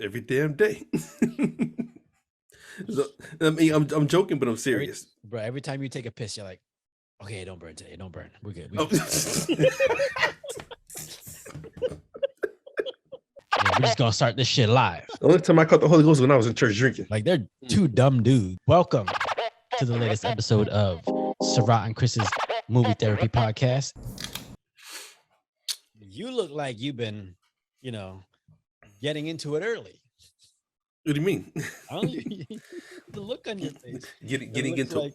every damn day. So, I mean, I'm joking, but I'm serious. Every time you take a piss, you're like, okay, don't burn today. Don't burn. We're good. Oh. Yeah, we're just gonna start this shit live. The only time I caught the Holy Ghost was when I was in church drinking. Like, they're two dumb dudes. Welcome to the latest episode of Sarath and Chris's Movie Therapy Podcast. You look like you've been, getting into it early. What do you mean? The look on your face. Getting into it.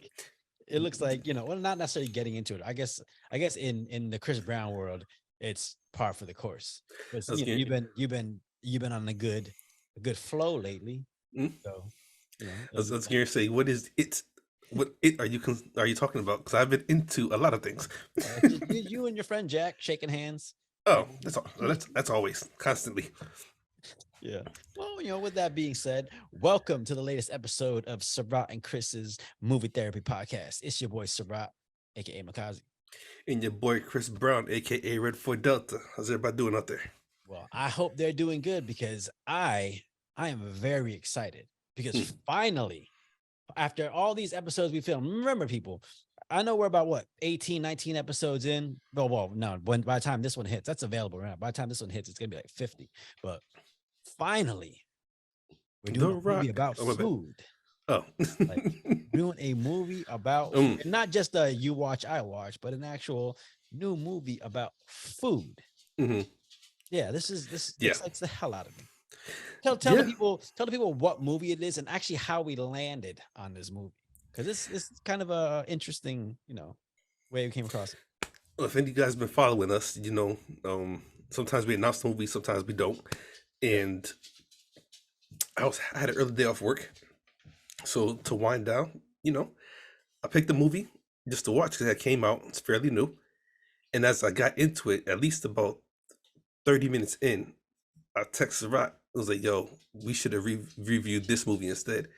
It looks like, well, not necessarily getting into it. I guess in the Chris Brown world, it's par for the course. You've been on a good flow lately. Mm-hmm. So, I was going to say, what is it? What are you talking about? Because I've been into a lot of things. You and your friend Jack shaking hands. Oh, that's always constantly. Yeah. Well, with that being said, welcome to the latest episode of Sarath and Chris's Movie Therapy Podcast. It's your boy Sarath, aka Makazi, and your boy Chris Brown, aka Red 4 Delta. How's everybody doing out there? Well, I hope they're doing good because I am very excited because finally, after all these episodes we filmed, remember, people, I know we're about 18, 19 episodes in. Well, no, by the time this one hits, that's available right now. By the time this one hits, it's gonna be like 50. But finally, we're doing a movie about food. Oh, doing a movie about not just a you watch, I watch, but an actual new movie about food. Mm-hmm. Yeah, this excites the hell out of me. Tell the people what movie it is and actually how we landed on this movie, because this is kind of a interesting, way we came across it. Well, if any of you guys have been following us, sometimes we announce the movie, sometimes we don't. And I had an early day off work, so to wind down, I picked the movie just to watch because it came out. It's fairly new, and as I got into it, at least about 30 minutes in, I texted Rock. I was like, "Yo, we should have reviewed this movie instead."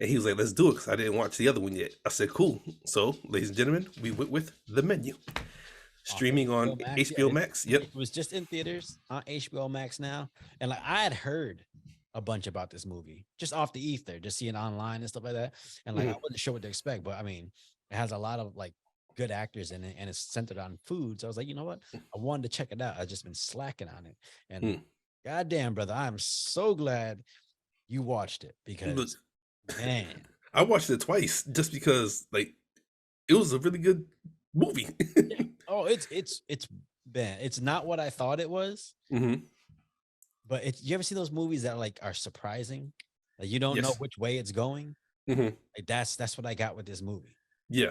And he was like, "Let's do it," because I didn't watch the other one yet. I said, "Cool." So, ladies and gentlemen, we went with The Menu. Streaming on HBO Max. Yep. It was just in theaters on HBO Max now. And I had heard a bunch about this movie just off the ether, just seeing online and stuff like that. And I wasn't sure what to expect, but I mean, it has a lot of good actors in it and it's centered on food. So I was like, you know what? I wanted to check it out. I've just been slacking on it. And goddamn, brother, I'm so glad you watched it because man, I watched it twice just because it was a really good movie. Oh, it's bad. It's not what I thought it was. Mm-hmm. But you ever see those movies that are surprising? Like you don't know which way it's going. Mm-hmm. That's what I got with this movie. Yeah.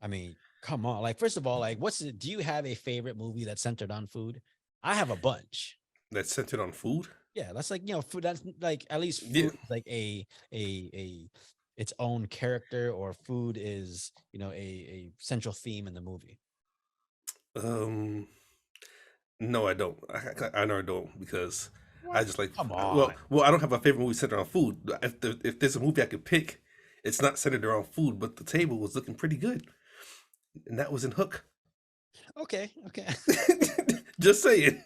I mean, come on. First of all, do you have a favorite movie that's centered on food? I have a bunch. That's centered on food? Yeah, that's food. That's at least food is a its own character, or food is a central theme in the movie. No, I don't. I know I don't because what? I just like. Come on. Well, I don't have a favorite movie centered on food. If there's a movie I could pick, it's not centered around food, but the table was looking pretty good, and that was in Hook. Okay. Just saying.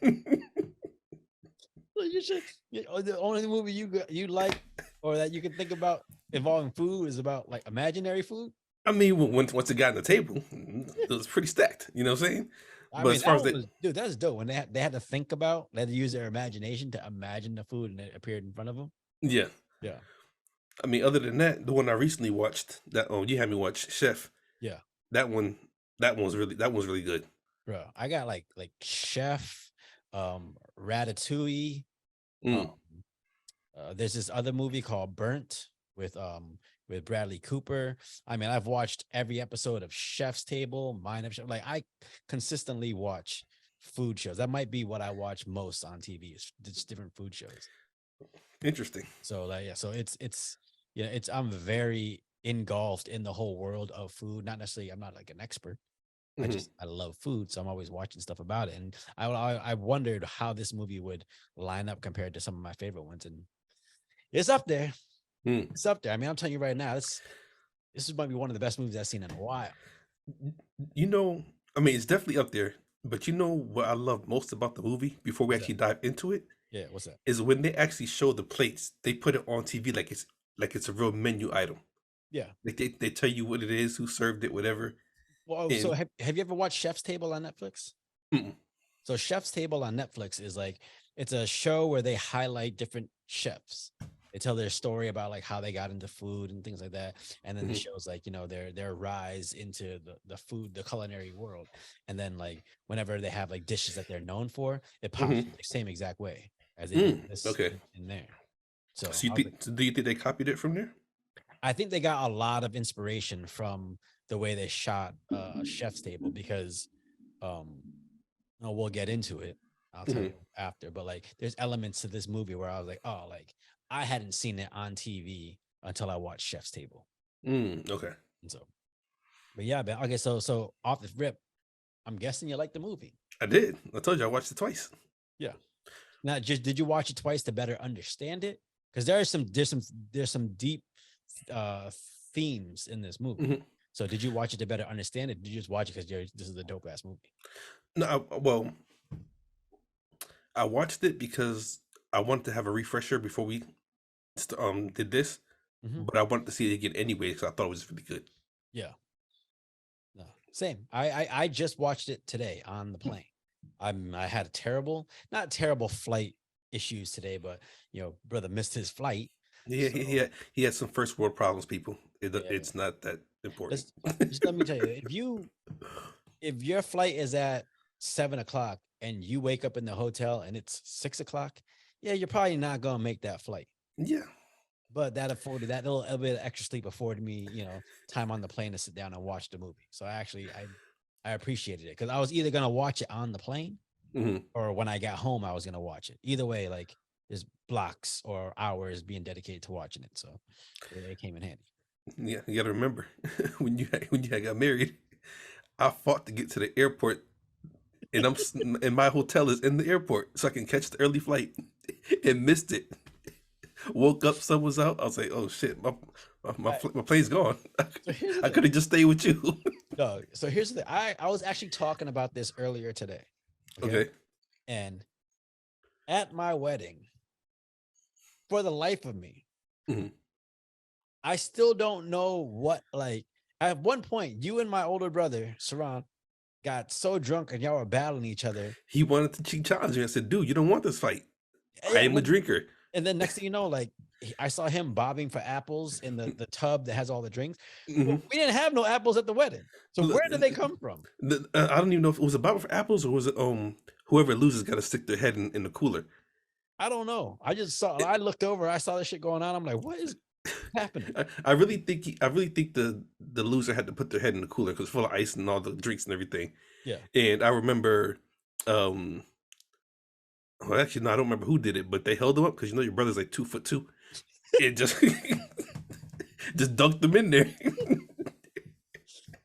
You should. The only movie you like or that you can think about involving food is about imaginary food. I mean, once it got on the table, it was pretty stacked. You know what I'm saying? But as far as dude, that's dope. When they had to think about, they had to use their imagination to imagine the food, and it appeared in front of them. Yeah. I mean, other than that, the one I recently watched, that you had me watch, Chef. Yeah. That one was really good. Bro, I got like Chef, Ratatouille. There's this other movie called Burnt with Bradley Cooper. I mean, I've watched every episode of Chef's Table, Mind of Chef. I consistently watch food shows. That might be what I watch most on TV is just different food shows. Interesting. So so I'm very engulfed in the whole world of food. Not necessarily, I'm not an expert. I love food, so I'm always watching stuff about it. And I wondered how this movie would line up compared to some of my favorite ones, and it's up there. It's up there. I mean, I'm telling you right now, this might be one of the best movies I've seen in a while. I mean, it's definitely up there. But what I love most about the movie before we actually dive into it Yeah, what's that? is when they actually show the plates, they put it on TV like it's a real menu item. Yeah. Like they tell you what it is, who served it, whatever. Well, so And have you ever watched Chef's Table on Netflix? mm, So Chef's Table on Netflix is like it's a show where they highlight different chefs. They tell their story about like how they got into food and things like that. And then the mhm, show's like, their rise into the food, the culinary world. And then like whenever they have like dishes that they're known for, it pops mhm, the same exact way as they do this okay. in there. So So I was like, do you think they copied it from there? I think they got a lot of inspiration from the way they shot Chef's Table because um we'll get into it. I'll tell Hmm. you after, but like there's elements to this movie where I was like, oh, like I hadn't seen it on TV until I watched Chef's Table. Okay. And so, but yeah, but okay, so off the rip, I'm guessing you like the movie. I did. I told you I watched it twice. Yeah. Now, just did you watch it twice to better understand it? Because there's some deep uh themes in this movie. Hmm. So did you watch it to better understand it? Did you just watch it because this is a dope ass movie? No, well, I watched it because I wanted to have a refresher before we did this, Hmm. but I wanted to see it again anyway because I thought it was really good. Yeah. No, same. I just watched it today on the plane. I had a not terrible flight issues today, but brother missed his flight. Yeah, So he had some first world problems, people. yeah, It's not that important. just let me tell you, if your flight is at 7 o'clock and you wake up in the hotel and it's 6 o'clock, yeah, you're probably not gonna make that flight. Yeah. But that little bit of extra sleep afforded me, time on the plane to sit down and watch the movie. So I appreciated it because I was either gonna watch it on the plane Hmm. or when I got home, I was gonna watch it. Either way, like there's blocks or hours being dedicated to watching it. So it came in handy. Yeah, you got to remember when you had got married, I fought to get to the airport, and and my hotel is in the airport, so I can catch the early flight, and missed it. Woke up, sun was out. I was like, "Oh shit, All right, my plane's gone. so here's the I thing. could have just stayed with you." No, so here's the thing. I was actually talking about this earlier today. Okay. Okay. And at my wedding, for the life of me, Hmm. I still don't know what like at one point you and my older brother, Sarath, got so drunk and y'all were battling each other. He wanted to cheat challenge me. I said, "Dude, you don't want this fight. I Yeah, am a drinker." and then next thing you know, like I saw him bobbing for apples in the tub that has all the drinks. Hmm. Well, we didn't have no apples at the wedding. So Look, where did they come from? I don't even know if it was a battle for apples or was it whoever loses got to stick their head in the cooler. I don't know. I looked over, I saw this shit going on. I'm like, what is happening? I really think I really think the loser had to put their head in the cooler because full of ice and all the drinks and everything. Yeah. And I remember, um, well, actually, no, I don't remember who did it, but they held him up because your brother's like 2'2", and just just dunked them in there.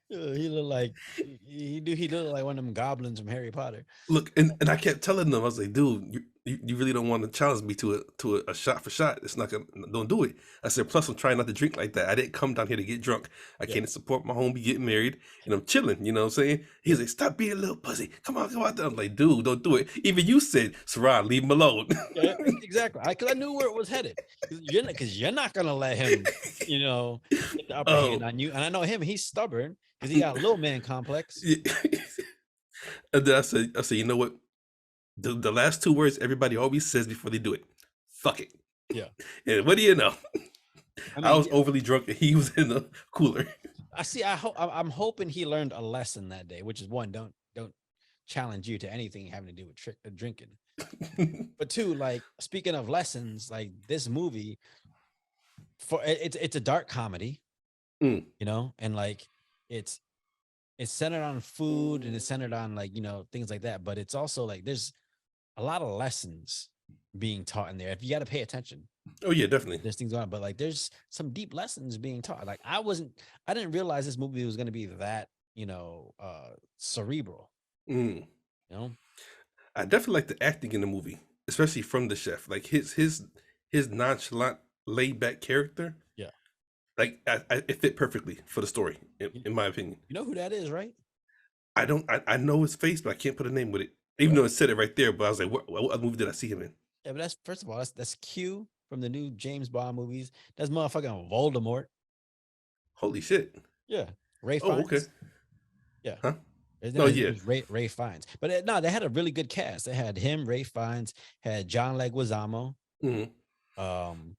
He looked like he looked like one of them goblins from Harry Potter. Look, and I kept telling them, I was like, dude, you really don't want to challenge me to a shot for shot. It's not gonna, don't do it. I said, plus I'm trying not to drink like that. I didn't come down here to get drunk. I Yeah. came to support my homie getting married, and I'm chilling. You know what I'm saying? He's like, stop being a little pussy. Come on, come out there. I'm like, dude, don't do it. Even you said, Sarah, leave him alone. Yeah, exactly. Because I knew where it was headed. Because you're not gonna let him, get the upper hand Oh, on you. And I know him; he's stubborn because he got a little man complex. yeah. And then I said, you know what? The last two words everybody always says before they do it, fuck it. Yeah, And what do you know? I I mean, was overly drunk and he was in the cooler. I see. I'm hoping he learned a lesson that day, which is one, don't challenge you to anything having to do with drinking. But two, like speaking of lessons, like this movie, it's a dark comedy, Mm, and like it's it's centered on food and it's centered on like things like that. But it's also like there's a lot of lessons being taught in there. If you got to pay attention, oh yeah, definitely. there's things going on, but like there's some deep lessons being taught. Like I didn't realize this movie was going to be that cerebral. Mm. You know, I definitely like the acting in the movie, especially from the chef. Like his nonchalant, laid back character. yeah. Like it fit perfectly for the story, You, in my opinion. you know who that is, right? I know his face, but I can't put a name with it. Even Yeah. though it said it right there, but I was like, what other movie did I see him in? Yeah, but that's first of all, that's Q from the new James Bond movies. That's motherfucking Voldemort. Holy shit. Yeah, Ray Oh, okay. Fiennes. Yeah, Huh? his Oh, name yeah. is Ray Fiennes. But no, they had a really good cast. They had him, Ray Fiennes, had John Leguizamo, Hmm. um,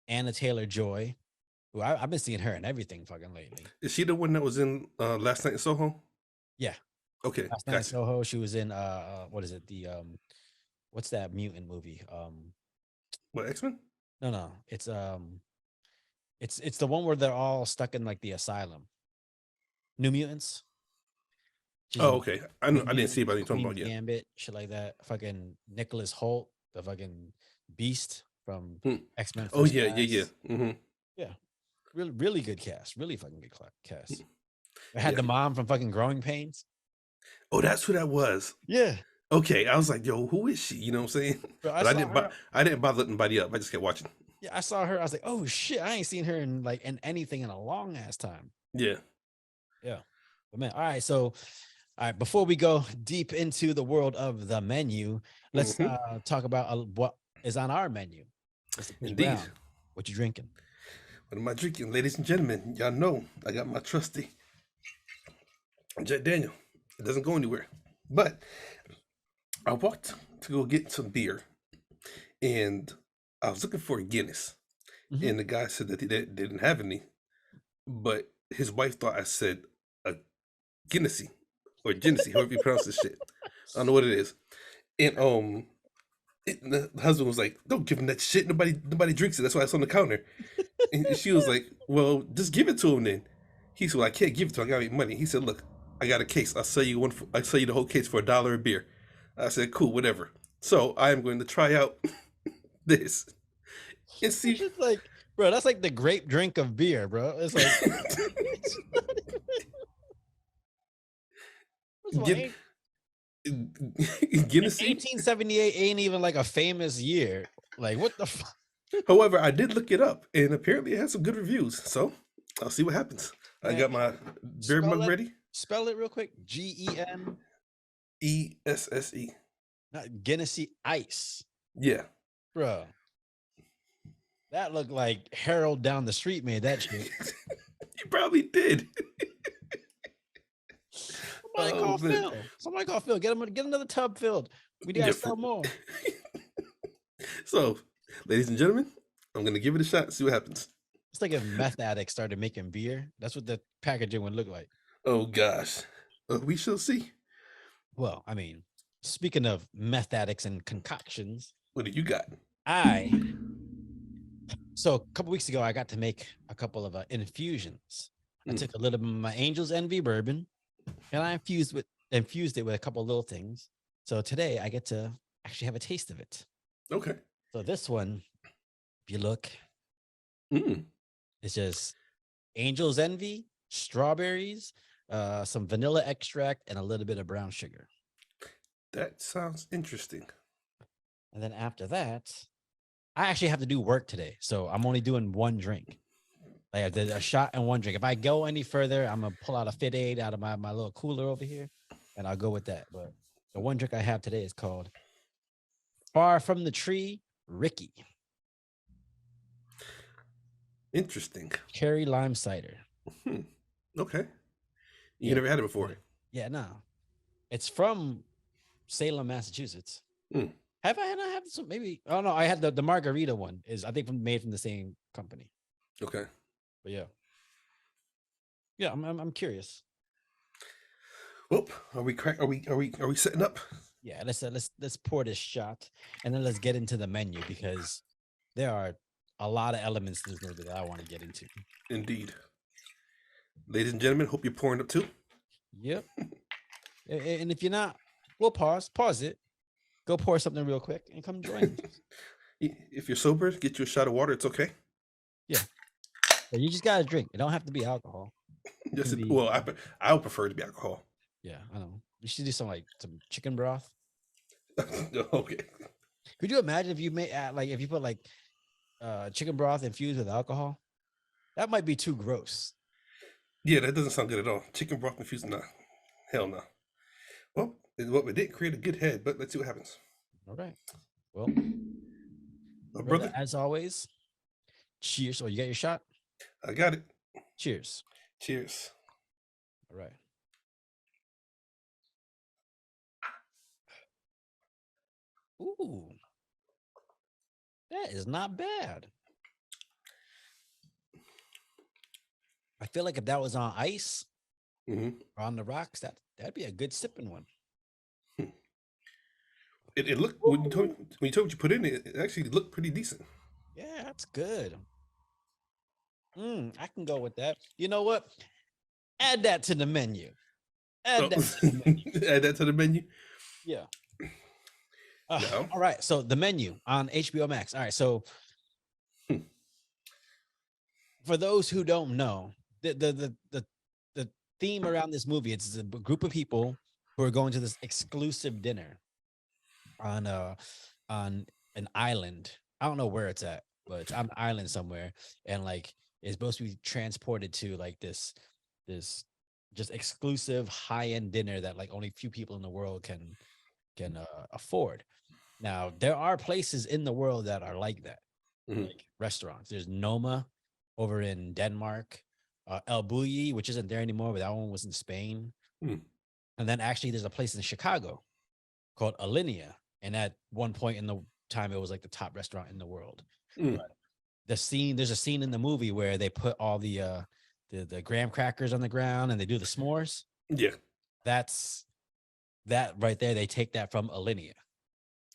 Anna Taylor Joy, who I've been seeing her in everything fucking lately. Is she the one that was in Last Night in Soho? Yeah, Okay, Last Night in gotcha. Soho. She was in what is it? The what's that mutant movie? What, X-Men? No, it's the one where they're all stuck in like the asylum. New Mutants. She's Oh, in okay. New I didn't see Mutants, about you talking about Queen's yet. Gambit, shit like that. Fucking Nicholas Holt, the fucking Beast from Hmm. X Men Oh, First yeah, yeah, yeah. Class. Hmm. Yeah, really good cast. Really fucking good cast. I had Yeah. the mom from fucking Growing Pains. Oh, that's who that was. Yeah, Okay, I was like, yo, who is she? You know what I'm saying? but I But I saw didn't. her. I didn't bother looking anybody up. I just kept watching. Yeah, I saw her. I was like, oh shit, I ain't seen her in like in anything in a long ass time. Yeah. Yeah, but man, all right. So, all right, before we go deep into the world of the menu, let's Hmm. talk about what is on our menu. Let's take this Indeed. round. What you drinking? What am I drinking, ladies and gentlemen? Y'all know I got my trusty Jack Daniel. It doesn't go anywhere. But I walked to go get some beer, and I was looking for a Guinness, Mhm. and the guy said that they didn't have any, but his wife thought I said a Guinnessy or Guinnessy, however you pronounce this shit. I don't know what it is. And the husband was like, "Don't give him that shit. Nobody drinks it. That's why it's on the counter." And she was like, "Well, just give it to him then." He said, "Well, I can't give it to him. I gotta make money." He said, "Look, I got a case. I'll sell you one. I'll sell you the whole case for $1 a beer." I said, "Cool, whatever." So I am going to try out this and It's see. just like, bro, that's like the grape drink of beer, bro. It's like, it's not even, first of all, Get Guinnessy. 1878 ain't even like a famous year. Like, what the fuck? However, I did look it up, and apparently it has some good reviews. So I'll see what happens. I Man, got my beer spell mug it. ready. Spell it real quick. GEN, ESSE. not Guinnessy Ice, Yeah, bro. That looked like Harold down the street made that shit. you probably did. Somebody Oh call man. Phil. Somebody call Phil. Get another tub filled. We gotta Yeah. sell more. So, ladies and gentlemen, I'm gonna give it a shot and see what happens. It's like if meth addicts started making beer. That's what the packaging would look like. Oh gosh, we shall see. Well, I mean, speaking of meth addicts and concoctions, What do you got? I so a couple weeks ago I got to make a couple of infusions. I Mm, took a little bit of my Angel's Envy bourbon and I infused it with a couple little things. So today I get to actually have a taste of it. okay. So this one, if you look, Mm, it's just Angel's Envy, strawberries, some vanilla extract, and a little bit of brown sugar. that sounds interesting. And then after that, I actually have to do work today. So I'm only doing one drink. Like I did a shot and one drink. If I go any further, I'm gonna pull out a Fit Aid out of my little cooler over here, and I'll go with that. But the one drink I have today is called Far from the Tree, Ricky Interesting. Cherry Lime Cider. Hmm. Okay. You Yeah, never had it before. yeah, no, it's from Salem, Massachusetts. Mm, Have I not had some? Maybe. Oh no, I had the margarita one. Is I think made from the same company. okay. But yeah, yeah, I'm curious. Well, are we crack? Are we setting up? Yeah, let's pour this shot and then let's get into the menu because there are a lot of elements to this movie that I want to get into. Indeed. Ladies and gentlemen, hope you're pouring up too. Yep. And if you're not, we'll pause it, go pour something real quick, and come join us. If you're sober, get you a shot of water. It's okay. Yeah, but you just gotta drink. It don't have to be alcohol. It Yes. can be. Well, I would prefer it to be alcohol. Yeah, I know. You should do some chicken broth. Okay. Could you imagine if you made like if you put like chicken broth infused with alcohol? That might be too gross. Yeah, that doesn't sound good at all. Chicken broth infused? Nah. Hell no. Well, it did create a good head, but let's see what happens. All right. Well, My Brother, brother, as always, cheers. Oh, you got your shot? I got it. Cheers. Cheers. All right. Ooh, that is not bad. I feel like if that was on ice Hmm. or on the rocks, that'd be a good sipping one. It looked Ooh, when you told what you put in it, it actually looked pretty decent. yeah, that's good. I can go with that. You know what? Add that to the menu. Oh, Add that to the menu. add that to the menu. Yeah. No. All right. So the menu on HBO Max. All right. So Hmm. for those who don't know, the theme around this movie, it's a group of people who are going to this exclusive dinner on on an island. I don't know where it's at, but it's on an island somewhere, and like it's supposed to be transported to like this just exclusive high-end dinner that like only few people in the world can afford. Now, there are places in the world that are like that, Hmm. like restaurants. There's Noma over in Denmark, El Bulli, which isn't there anymore, but that one was in Spain. Hmm. And then actually, there's a place in Chicago called Alinea, and at one point in the time, it was like the top restaurant in the world. Hmm. But there's a scene in the movie where they put all the graham crackers on the ground and they do the s'mores. Yeah. That's that right there. They take that from Alinea.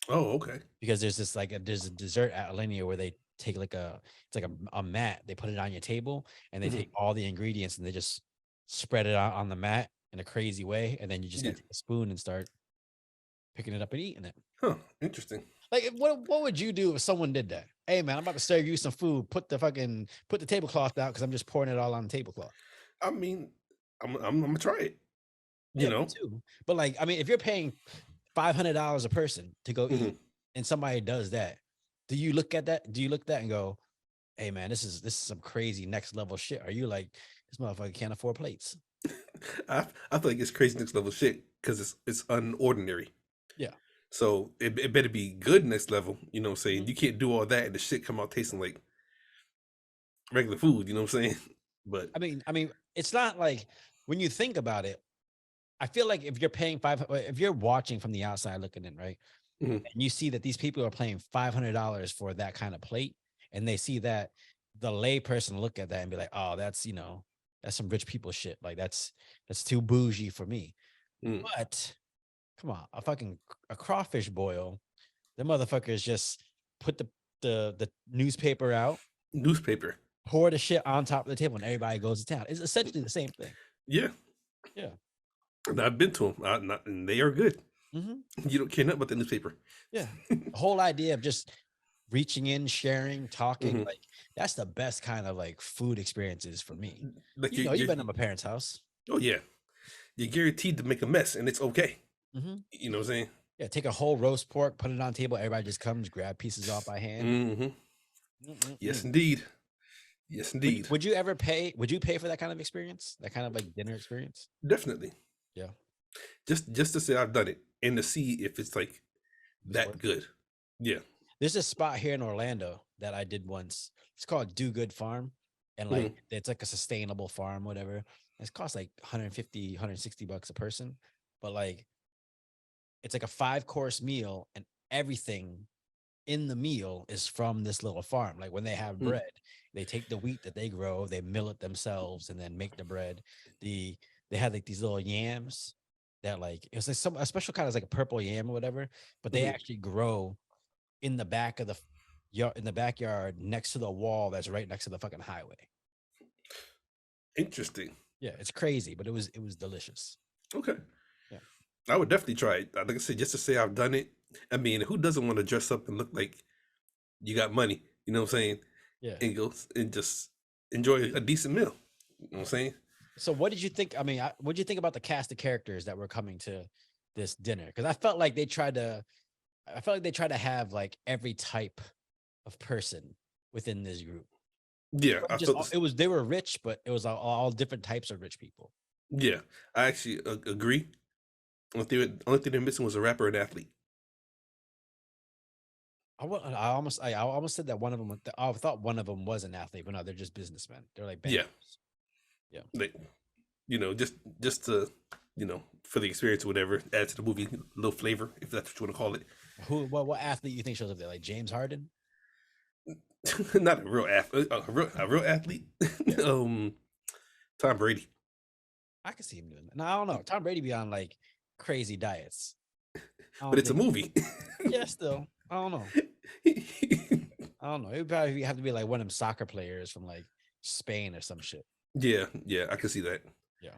Oh, okay. Because there's a dessert at Alinea where they take like it's like a mat, they put it on your table and they take Hmm. all the ingredients and they just spread it out on the mat in a crazy way, and then you just Yeah. gotta take a spoon and start picking it up and eating it. Huh. Interesting. Like what would you do if someone did that? Hey man, I'm about to serve you some food. Put the tablecloth out because I'm just pouring it all on the tablecloth. I mean, I'm gonna try it. You Yeah, me know. too. But like, I mean, if you're paying $500 a person to go Hmm. eat and somebody does that, do you look at that? Do you look at that and go, hey man, this is some crazy next level shit? Are you like, this motherfucker can't afford plates? I feel like it's crazy next level shit because it's unordinary. Yeah. So it better be good next level. You know what I'm saying? Mhm. You can't do all that and the shit come out tasting like regular food. You know what I'm saying? But I mean, it's not like when you think about it, I feel like if you're paying if you're watching from the outside looking in, right? mhm, And you see that these people are paying $500 for that kind of plate, and they see that the lay person look at that and be like, oh, that's some rich people shit. Like that's too bougie for me. mm. But come on, a crawfish boil, the motherfuckers just put the newspaper out, Newspaper. pour the shit on top of the table, and everybody goes to town. It's essentially the same thing. Yeah, Yeah. and I've been to them, and they are good. Hmm. You don't care nothing about the newspaper. Yeah. The whole idea of just reaching in, sharing, talking, Hmm. like that's the best kind of like food experiences for me. Like You know, you've been to my parents' house. oh yeah, you're guaranteed to make a mess, and it's okay. Hmm. You know what I'm saying? Yeah, take a whole roast pork, put it on the table. Everybody just comes, grab pieces off by hand. Hmm. Yes, Mm-mm-mm. indeed. Yes, Would indeed. would you ever pay? Would you pay for that kind of experience? That kind of like dinner experience? Definitely. Yeah, Just to say I've done it and to see if it's like it's that worth it. good. Yeah. There's a spot here in Orlando that I did once. It's called Do Good Farm. And like Hmm. it's like a sustainable farm, whatever. It costs like 150, $160 a person. But like it's like a 5 course meal, and everything in the meal is from this little farm. Like when they have Hmm. bread, they take the wheat that they grow, they mill it themselves, and then make the bread. The They had like these little yams that like it was like a special kind of like a purple yam or whatever, but they Hmm. actually grow in the back of the yard, in the backyard next to the wall that's right next to the fucking highway. Interesting. Yeah, it's crazy, but it was delicious. Okay. Yeah. I would definitely try it. Like I said, just to say I've done it. I mean, who doesn't want to dress up and look like you got money? You know what I'm saying? Yeah. And go and just enjoy a decent meal. You know what I'm saying? So what did you think? I mean, what did you think about the cast of characters that were coming to this dinner? Because I felt like they tried to have like every type of person within this group. Yeah, I felt this. They were rich, but it was all different types of rich people. Yeah, I actually agree. Only thing they're missing was a rapper and athlete. I almost said that one of them. I thought one of them was an athlete, but no, they're just businessmen. They're like Yeah, bankers. Yeah. like just to for the experience or whatever, add to the movie a little flavor, if that's what you want to call it. What athlete you think shows up there? Like James Harden? Not a real athlete, a real athlete. Yeah. um, Tom Brady. I could see him doing that. No, I don't know. Tom Brady be on like crazy diets. I But don't it's a think. movie. Yeah, still. I don't know. I don't know. It would probably have to be like one of them soccer players from like Spain or some shit. Yeah, I can see that. Yeah.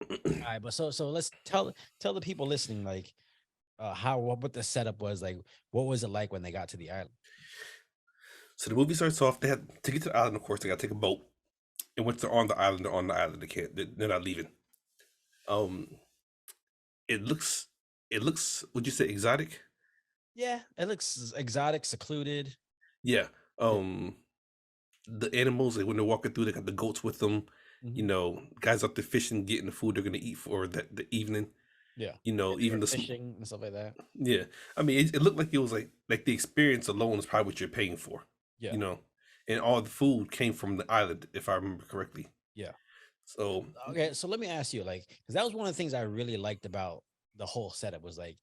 All right, but so let's tell the people listening like how what the setup was like. What was it like when they got to the island? So the movie starts off. They had to get to the island. Of course, they got to take a boat. And once they're on the island, they're on the island. They can't. They're not leaving. Um, it looks. It looks. Would you say exotic? Yeah, it looks exotic, secluded. Yeah. Yeah. The animals. Like when they're walking through, they got the goats with them. Hmm. Guys up there fishing, getting the food they're gonna eat for the evening. Yeah. And they Even were the fishing and stuff like that. yeah. I mean, it looked like it was like the experience alone is probably what you're paying for. Yeah. You know, and all the food came from the island, if I remember correctly. Yeah. So. Okay, so let me ask you, like, because that was one of the things I really liked about the whole setup was like,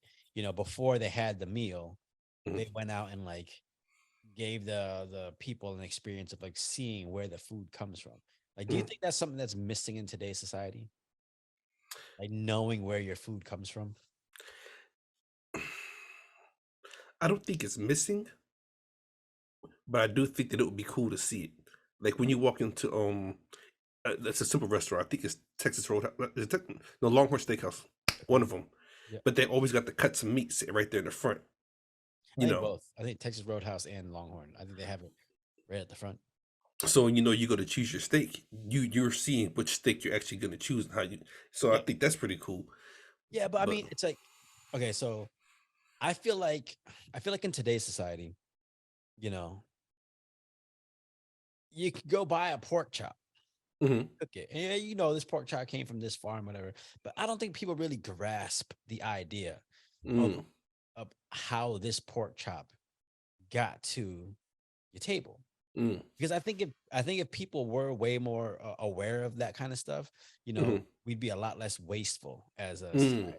before they had the meal, Mhm, they went out and like gave the people an experience of like seeing where the food comes from. Like, do you mhm. think that's something that's missing in today's society? Like knowing where your food comes from? I don't think it's missing, but I do think that it would be cool to see it. Like when you walk into that's a simple restaurant. I think it's Texas Roadhouse. Is it no, Longhorn Steakhouse, one Okay. of them. Yeah. But they always got the cuts of meat sitting right there in the front. I You think know, both. I think Texas Roadhouse and Longhorn. I think they have it right at the front. so you go to choose your steak. You're seeing which steak you're actually going to choose and how you. So I Yeah. think that's pretty cool. Yeah, but I But mean, it's like, okay, so I feel like in today's society, you know, you could go buy a pork chop, mhm, cook it. And yeah, this pork chop came from this farm, whatever. But I don't think people really grasp the idea of mm, how this pork chop got to your table. mm, Because I think if people were way more aware of that kind of stuff, mhm, we'd be a lot less wasteful as a mm. society.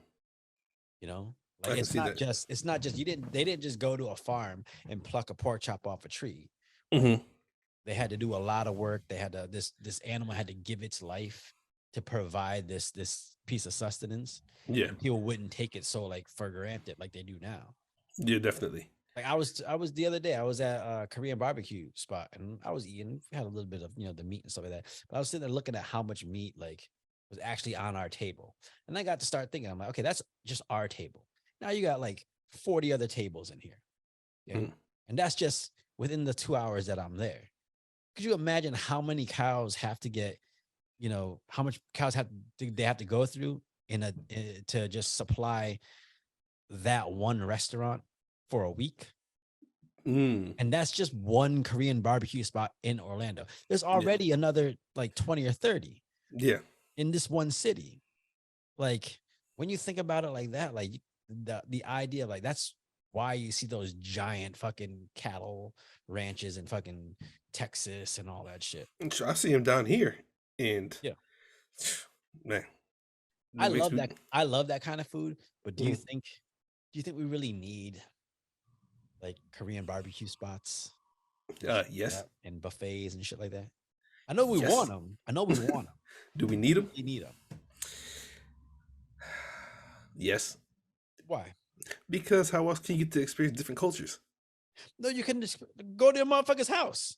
You know, like I can see that. it's not just they didn't just go to a farm and pluck a pork chop off a tree. Like Hmm. they had to do a lot of work. They had to this animal had to give its life to provide this piece of sustenance, Yeah, and people wouldn't take it so like for granted like they do now. yeah, definitely. Like I was the other day, I was at a Korean barbecue spot and I was eating, had a little bit of the meat and stuff like that. But I was sitting there looking at how much meat like was actually on our table. And I got to start thinking, I'm like, okay, that's just our table. Now you got like 40 other tables in here. Yeah. Mm, And that's just within the 2 hours that I'm there. Could you imagine how many cows have to get, how much cows they have to go through to just supply that one restaurant for a week? mm, And that's just one Korean barbecue spot in Orlando. There's yeah, already another like 20 or 30 yeah. in this one city. Like when you think about it like that, like the idea of like that's why you see those giant fucking cattle ranches in fucking Texas and all that shit. So I see him down here, and Yeah. man, I it makes love me. that. I love that kind of food. But Mhm. do you think we really need like Korean barbecue spots and shit like Yes, that and buffets and shit like that? I know we want yes. them. I know we want them. Do we Do need we him? really need them? Yes, Why? because how else can you get to experience different cultures? No, you can just go to your motherfucker's house.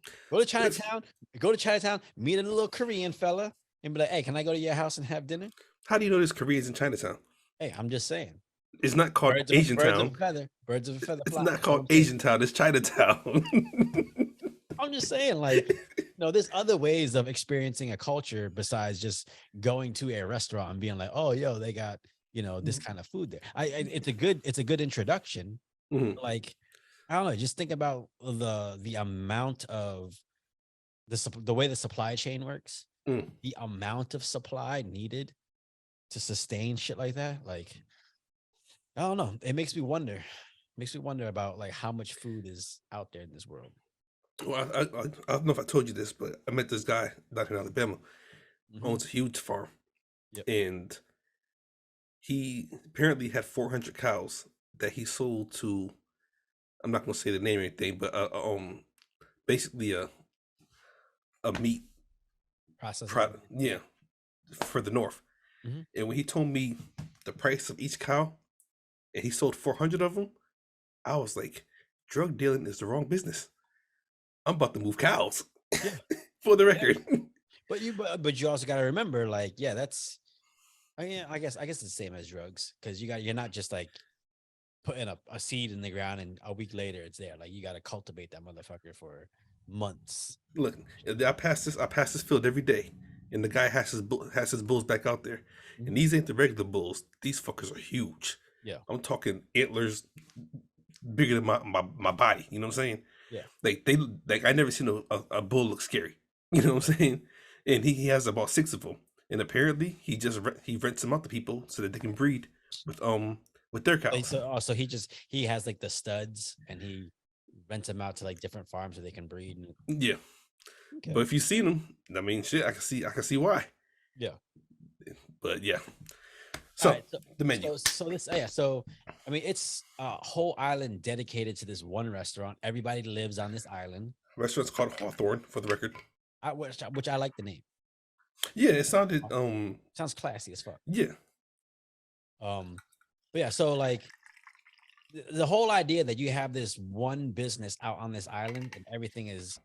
Go to But if, Chinatown. Go to Chinatown. Meet a little Korean fella and be like, "Hey, can I go to your house and have dinner?" how do you know there's Koreans in Chinatown? Hey, I'm just saying. It's not called Asian Birds of Town. a feather. Birds of a feather It's flock. not That's what called I'm saying. Asian Town. It's Chinatown. I'm just saying, like, there's other ways of experiencing a culture besides just going to a restaurant and being like, "Oh, yo, they got this kind of food there." It's a good introduction. Mhm, Like, I don't know. Just think about the amount of the way the supply chain works, mm. the amount of supply needed to sustain shit like that. Like, I don't know. It makes me wonder. makes me wonder about like how much food is out there in this world. Well, I don't know if I told you this, but I met this guy down in Alabama, Mm-hmm. owns a huge farm, Yep. and he apparently had 400 cows that he sold to. I'm not gonna say the name or anything, but basically a meat Processing. product, yeah, for the north. Mm-hmm. And when he told me the price of each cow, and he sold 400 of them, I was like, drug dealing is the wrong business. I'm about to move cows Yeah. for the Yeah. record. But you also got to remember, like, yeah, that's. I mean, I guess it's the same as drugs because you're not just like putting a seed in the ground and a week later it's there. Like you got to cultivate that motherfucker for months. Look, I pass this field every day, and the guy has his bulls back out there, and Mhm. these ain't the regular bulls. These fuckers are huge. Yeah. I'm talking antlers bigger than my body. You know what I'm saying? Yeah. Like I never seen a bull look scary. You know what I'm saying? And he has about six of them, and apparently he rents them out to people so that they can breed with with their Like, cows. so also he has like the studs and he rents them out to like different farms so they can breed. And, Yeah, but okay. if you've seen them, I mean, shit, I can see why. Yeah. But yeah, All so right. So the menu. this yeah. So I mean, it's a whole island dedicated to this one restaurant. Everybody lives on this island. Restaurant's called Hawthorne, for the record. Which I like the name. Yeah, it sounded Sounds classy as fuck. yeah. Um, but yeah. So like the whole idea that you have this one business out on this island and everything is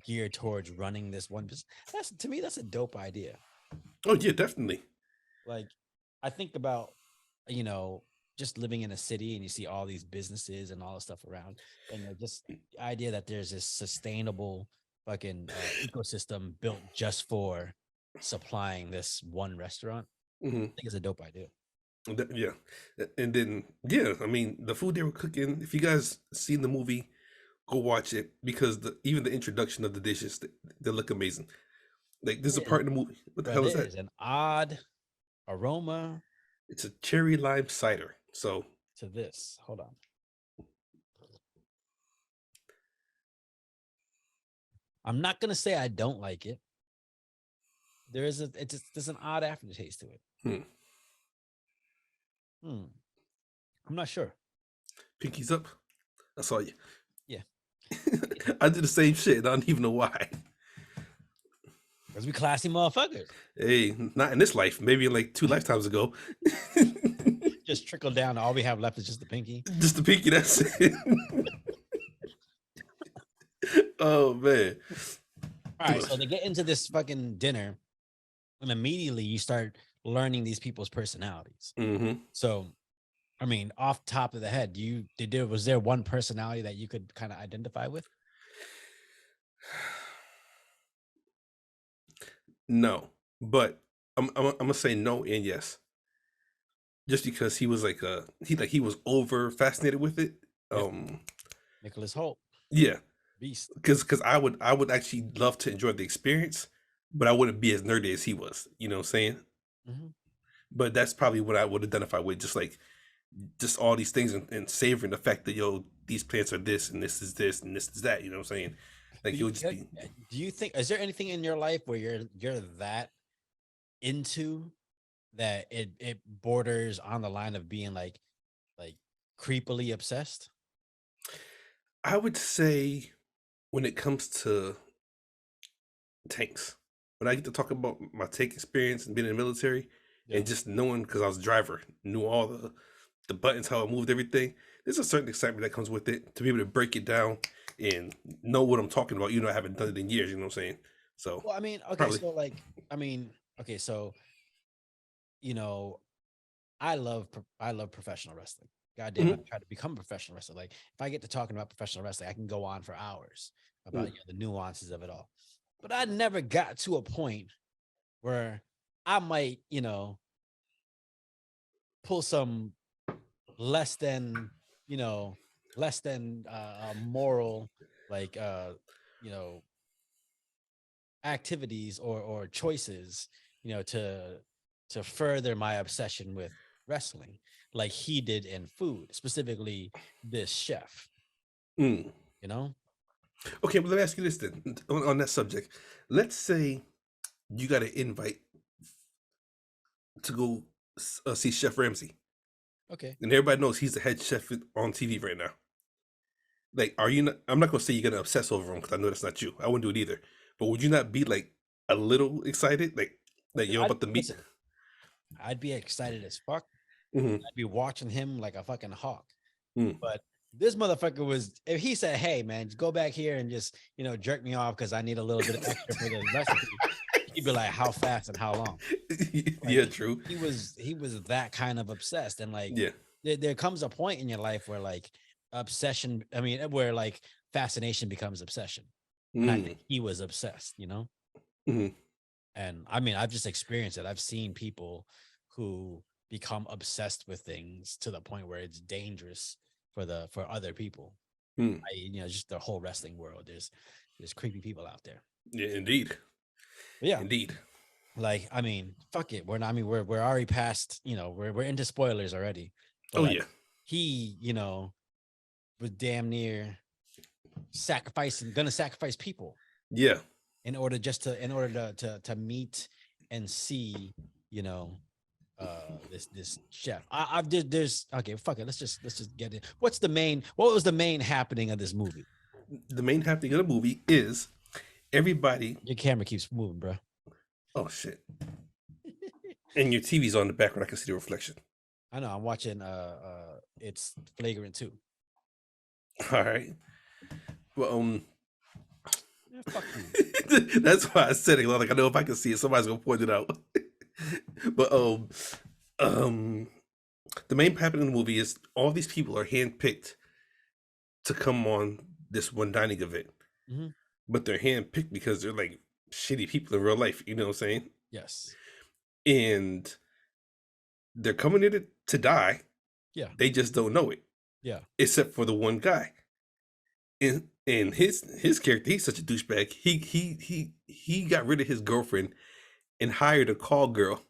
geared towards running this one business, that's to me that's a dope idea. Oh yeah, definitely. Like I think about you know just living in a city and you see all these businesses and all the stuff around, and just the idea that there's this sustainable fucking ecosystem built just for supplying this one restaurant. Hmm. I think it's a dope idea. Yeah, and then yeah, I mean the food they were cooking. If you guys seen the movie, go watch it because even the introduction of the dishes they look amazing. Like there's a part in the movie. What the Bro, hell is there that? is an odd aroma It's a cherry lime cider. So to this. Hold on. I'm not gonna say I don't like it. There's an odd aftertaste to it. hmm, Hmm. I'm not sure. pinkies up. I saw you. Yeah, I did the same shit. I don't even know why. because we classy motherfuckers. Hey, not in this life. Maybe like two lifetimes ago. Just trickle down. All we have left is just the pinky. Just the pinky. That's it. Oh man. All right, so they get into this fucking dinner, and immediately you start learning these people's personalities. Hmm. So, I mean, off top of the head, was there one personality that you could kind of identify with? No, but I'm gonna say no and yes, just because he was he was over fascinated with it. Yep. Um, Nicholas Holt, yeah, beast. because I would actually love to enjoy the experience, but I wouldn't be as nerdy as he was. You know what I'm saying? Mhm. But that's probably what I would identify with, just all these things and savoring the fact that these plants are this and this is this and this is that. You know what I'm saying? Like it would just be. Do you think is there anything in your life where you're that into that it borders on the line of being like creepily obsessed? I would say when it comes to tanks. When I get to talk about my tank experience and being in the military Yeah. and just knowing because I was a driver, knew all the buttons, how it moved everything, there's a certain excitement that comes with it to be able to break it down and know what I'm talking about. I haven't done it in years, you know what I'm saying? So Well, I mean, okay, probably. so like, I mean, okay, so you know, I love professional wrestling. God damn, I Mhm. try to become a professional wrestler. Like, if I get to talking about professional wrestling, I can go on for hours about Mm. the nuances of it all. But I never got to a point where I might, pull some less than, you know, less than moral, like, you know, activities or choices, to further my obsession with wrestling. like he did in food, specifically this chef, Mm. you know? Okay, but let me ask you this then. On that subject, let's say you got an invite to go see Chef Ramsay, Okay. and everybody knows he's the head chef on TV right now. Like, are you not? I'm not gonna say you're gonna obsess over him because I know that's not you. I wouldn't do it either. But would you not be like a little excited, like that you're I'd about to meet? listen, I'd be excited as fuck. Mm-hmm. I'd be watching him like a fucking hawk. Mm. But this motherfucker was, if he said, "Hey man, just go back here and just, jerk me off because I need a little bit of extra for the recipe," he'd be like, "How fast and how long?" Like Yeah, true. he was that kind of obsessed. And like Yeah. there comes a point in your life where like obsession, I mean, where like fascination becomes obsession. And I Mm. think he was obsessed. Mm. And I mean, I've just experienced it. I've seen people who become obsessed with things to the point where it's dangerous for other people. Mm. Just the whole wrestling world. There's creepy people out there. Yeah, indeed, But yeah, indeed. like I mean, fuck it. We're not. I mean, we're already past. We're into spoilers already. But Oh like yeah, he, was damn near gonna sacrifice people yeah, in order to meet and see, you know, this chef. I've did there's okay, fuck it. Let's just get it. What was the main happening of this movie? the main happening of the movie is everybody. Your camera keeps moving, bro. Oh shit! And your TV's on the background. I can see the reflection. I know I'm watching it's Flagrant 2. All right. Well, Yeah, fuck you. that's why I said it. Like I know if I can see it, somebody's gonna point it out. But um, the main happening in the movie is all these people are handpicked to come on this one dining event, Mhm. but they're handpicked because they're like shitty people in real life. You know what I'm saying? Yes. And they're coming in to die. Yeah. They just don't know it, Yeah. except for the one guy. And his character, he's such a douchebag. He got rid of his girlfriend and hired a call girl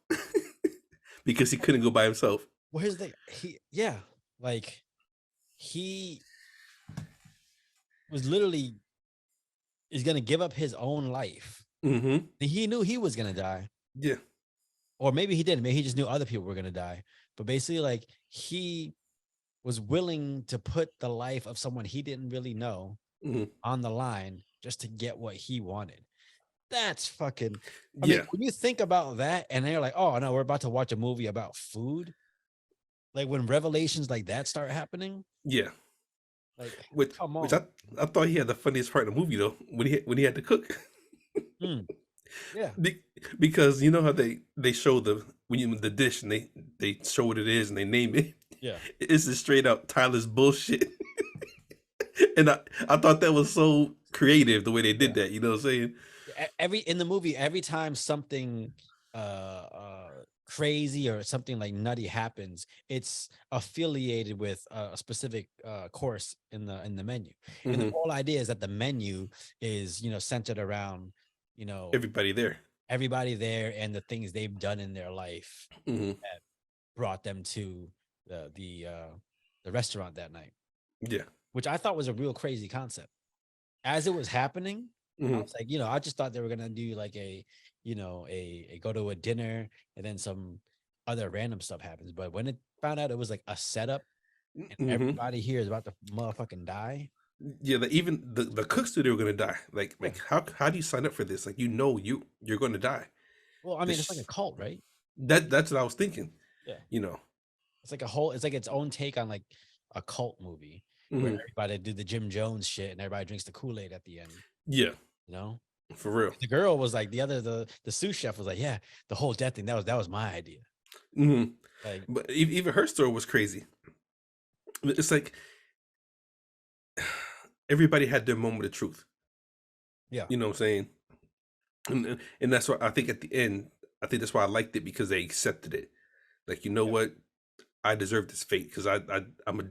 because he couldn't go by himself. Well, here's the thing. Like he was literally is gonna give up his own life. Mm-hmm. He knew he was gonna die. Yeah. Or maybe he didn't. Maybe he just knew other people were gonna die. But basically, like he was willing to put the life of someone he didn't really know Mm-hmm. on the line just to get what he wanted. That's fucking. I mean, Yeah. when you think about that, and they're like, "Oh no, we're about to watch a movie about food." Like when revelations like that start happening, Yeah. like, come Which on. I thought he had the funniest part in the movie though when he had to cook. Mm, yeah, Because you know how they show the dish and they show what it is and they name it. yeah. It's just straight up Tyler's bullshit. And I thought that was so creative the way they did Yeah. that. You know what I'm saying? Every in the movie, every time something crazy or something like nutty happens, it's affiliated with a specific course in the menu. And the Hmm. whole idea is that the menu is, centered around, you know, Everybody there. everybody there and the things they've done in their life Hmm. that brought them to the restaurant that night, Yeah. which I thought was a real crazy concept. As it was happening, I Hmm. was like, I just thought they were gonna do like a go to a dinner and then some other random stuff happens. But when it found out it was like a setup and Hmm. everybody here is about to motherfucking die. Yeah. Even the cooks knew they were gonna die. Yeah. Like how do you sign up for this? Like you're gonna die. Well, I mean, it's like a This cult, right? that's what I was thinking. Yeah. You know. It's like its own take on like a cult movie where Hmm. everybody do the Jim Jones shit and everybody drinks the Kool-Aid at the end, Yeah. you know? For real. The girl was like the sous chef was like, yeah, the whole death thing, that was my idea. Hmm. Like, But even her story was crazy. It's like everybody had their moment of truth. yeah. You know what I'm saying? And that's why I think at the end, I think that's why I liked it because they accepted it. Like, you know Yeah. what? I deserve this fate because I'm a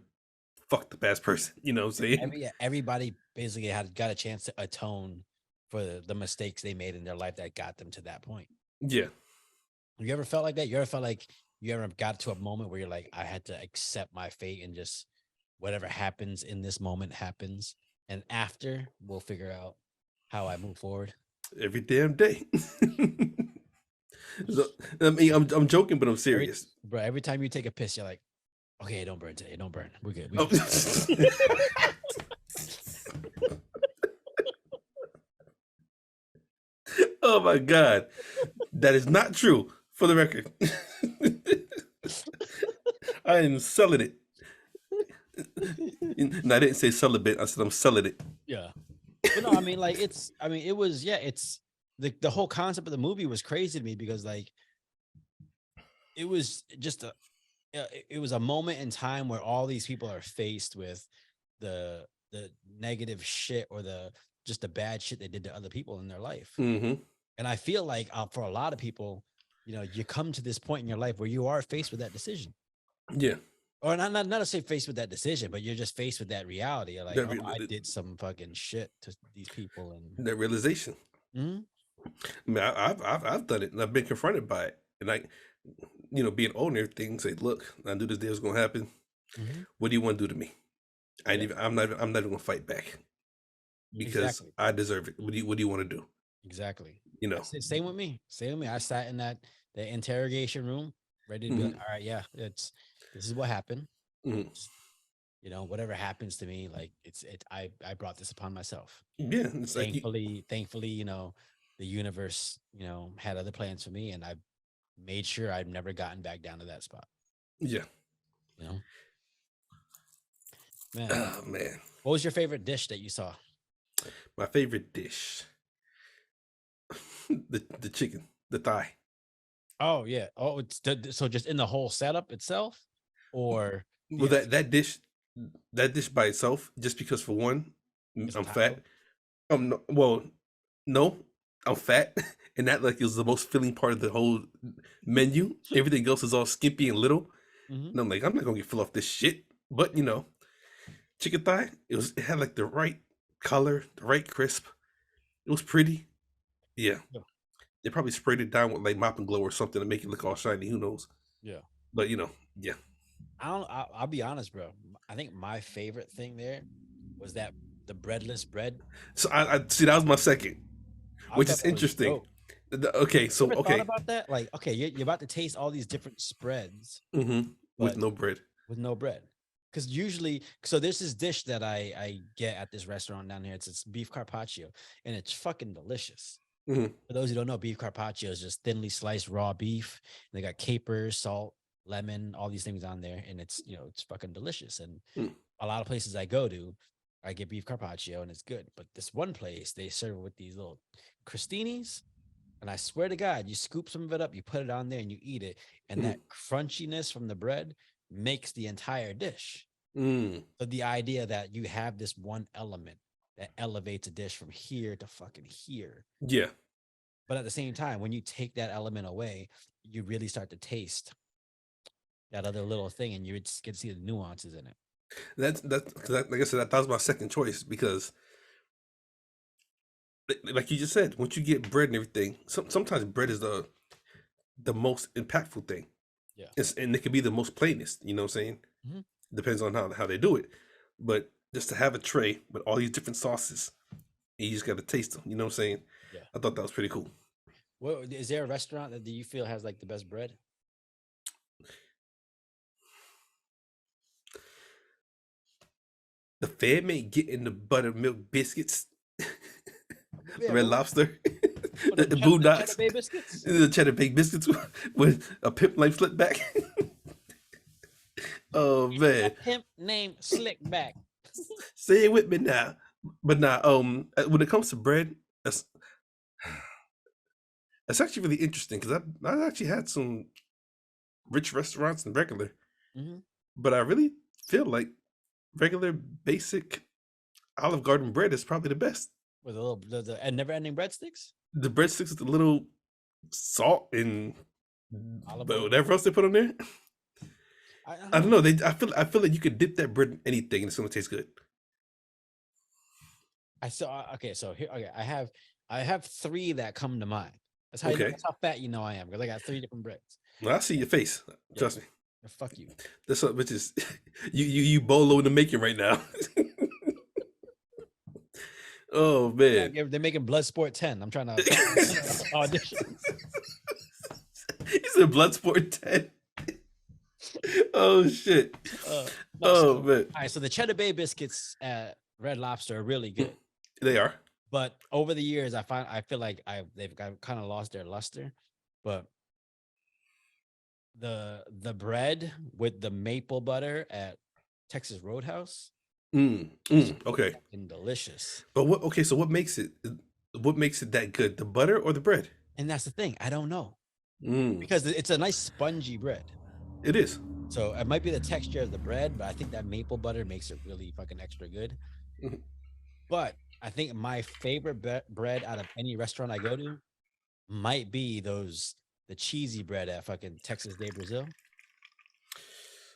fucked up ass person. You know what I'm saying? Everybody basically had got a chance to atone for the mistakes they made in their life that got them to that point. Yeah. You ever felt like that? You ever felt like you ever got to a moment where you're like, I had to accept my fate and just whatever happens in this moment happens, and after we'll figure out how I move forward. Every damn day. So, I mean, I'm joking, but I'm Every serious. bro, every time you take a piss, you're like, okay, don't burn today, don't burn. We're good. We Oh, good. oh my God, that is not true. For the record, I am selling it. And I didn't say celibate. I said I'm selling it. Yeah. But no, I mean, like I mean, it was, yeah, it's the whole concept of the movie was crazy to me because like it was just it was a moment in time where all these people are faced with the negative shit or the just the bad shit they did to other people in their life. Mm-hmm. And I feel like for a lot of people, you know, you come to this point in your life where you are faced with that decision. Yeah. Or not to say faced with that decision, but you're just faced with that reality. You're like, That oh, re- I did some fucking shit to these people, and that realization. Mhm. I mean, I've done it, and I've been confronted by it, and being old and everything, say, look, I knew this day was gonna happen. Mhm. What do you want to do to me? Yeah, I'm not even gonna fight back because exactly, I deserve it. What do you want to do? exactly. You know. That's it. Same with me. Same with me. I sat in the interrogation room, ready to be like, Hmm. all right, yeah, this is what happened. Hmm. You know, whatever happens to me, like I brought this upon myself. Yeah, it's like you. Thankfully, you know, the universe, you know, had other plans for me, and I made sure I've never gotten back down to that spot. Yeah. You know, man. Oh man, What was your favorite dish that you saw? my favorite dish, the chicken, the thigh. Oh yeah. Oh, so just in the whole setup itself, or Well, the that dish by itself, just because for one, it's a I'm taco. fat. No, well, no, I'm fat, and that like is the most filling part of the whole menu. Everything else is all skimpy and little, Hmm. and I'm like, I'm not gonna get full off this shit. But chicken thigh, it had like the right color, the right crisp. It was pretty. Yeah, Yeah. they probably sprayed it down with like mop and glow or something to make it look all shiny. Who knows? Yeah. But yeah. I don't. I'll be honest, bro. I think my favorite thing there was that the breadless bread. So I see that was my second, I which thought is that was interesting. dope. Okay, You so ever thought okay, about that? Like, okay, you're about to taste all these different spreads, with but no bread. with no bread. Because usually, so there's this dish that I get at this restaurant down here. It's beef carpaccio, and it's fucking delicious. Hmm. For those who don't know, beef carpaccio is just thinly sliced raw beef. And they got capers, salt, lemon, all these things on there, and it's it's fucking delicious. And a lot of places I go to, I get beef carpaccio, and it's good. But this one place, they serve it with these little crostinis, and I swear to God, you scoop some of it up, you put it on there, and you eat it, and that Mm, crunchiness from the bread makes the entire dish. mm, So the idea that you have this one element that elevates a dish from here to fucking here, yeah, but at the same time, when you take that element away, you really start to taste that other little thing, and you just get to see the nuances in it. that's 'cause like I said, that was my second choice because, like you just said, once you get bread and everything, sometimes bread is the most impactful thing. Yeah. And it can be the most plainest. You know what I'm saying? Mhm. Depends on how they do it, but just to have a tray with all these different sauces, and you just got to taste them. You know what I'm saying? Yeah. I thought that was pretty cool. Well, is there a restaurant that do you feel has like the best bread? The fam ain't getting the buttermilk biscuits, Yeah, Red but Lobster, what them the the cheddar Boondocks, bay biscuits? the cheddar baked biscuits with a pimp life slip back. Oh A man, pimp named Slickback. say it with me now. But now, when it comes to bread, that's that's actually really interesting because I actually had some rich restaurants and regular, Mhm. but I really feel like regular basic Olive Garden bread is probably the best. With a little the and never ending breadsticks, The breadsticks with a little salt and olive but oil. whatever else they put on there. I don't I don't know. know. I feel like you could dip that bread in anything and it's gonna taste good. I saw okay, so here okay, I have three that come to mind. Okay. That's how fat you know I am because I got three different breads. I see your face. Yeah, Trust me. fuck you. That's what which is you bolo in the making right now. Oh man. They're making Bloodsport 10. I'm trying to audition. He's in Bloodsport 10. Oh shit. No, Oh man. all right, so the Cheddar Bay biscuits at Red Lobster are really good. They are. But over the years, I feel like they've kind of lost their luster. But the bread with the maple butter at Texas Roadhouse, Okay. fucking delicious. But what? Okay, so what makes it? What makes it that good? The butter or the bread? And that's the thing. I don't know because it's a nice spongy bread. It is. So it might be the texture of the bread, but I think that maple butter makes it really fucking extra good. Mhm. But I think my favorite bread out of any restaurant I go to might be the cheesy bread at fucking Texas de Brazil.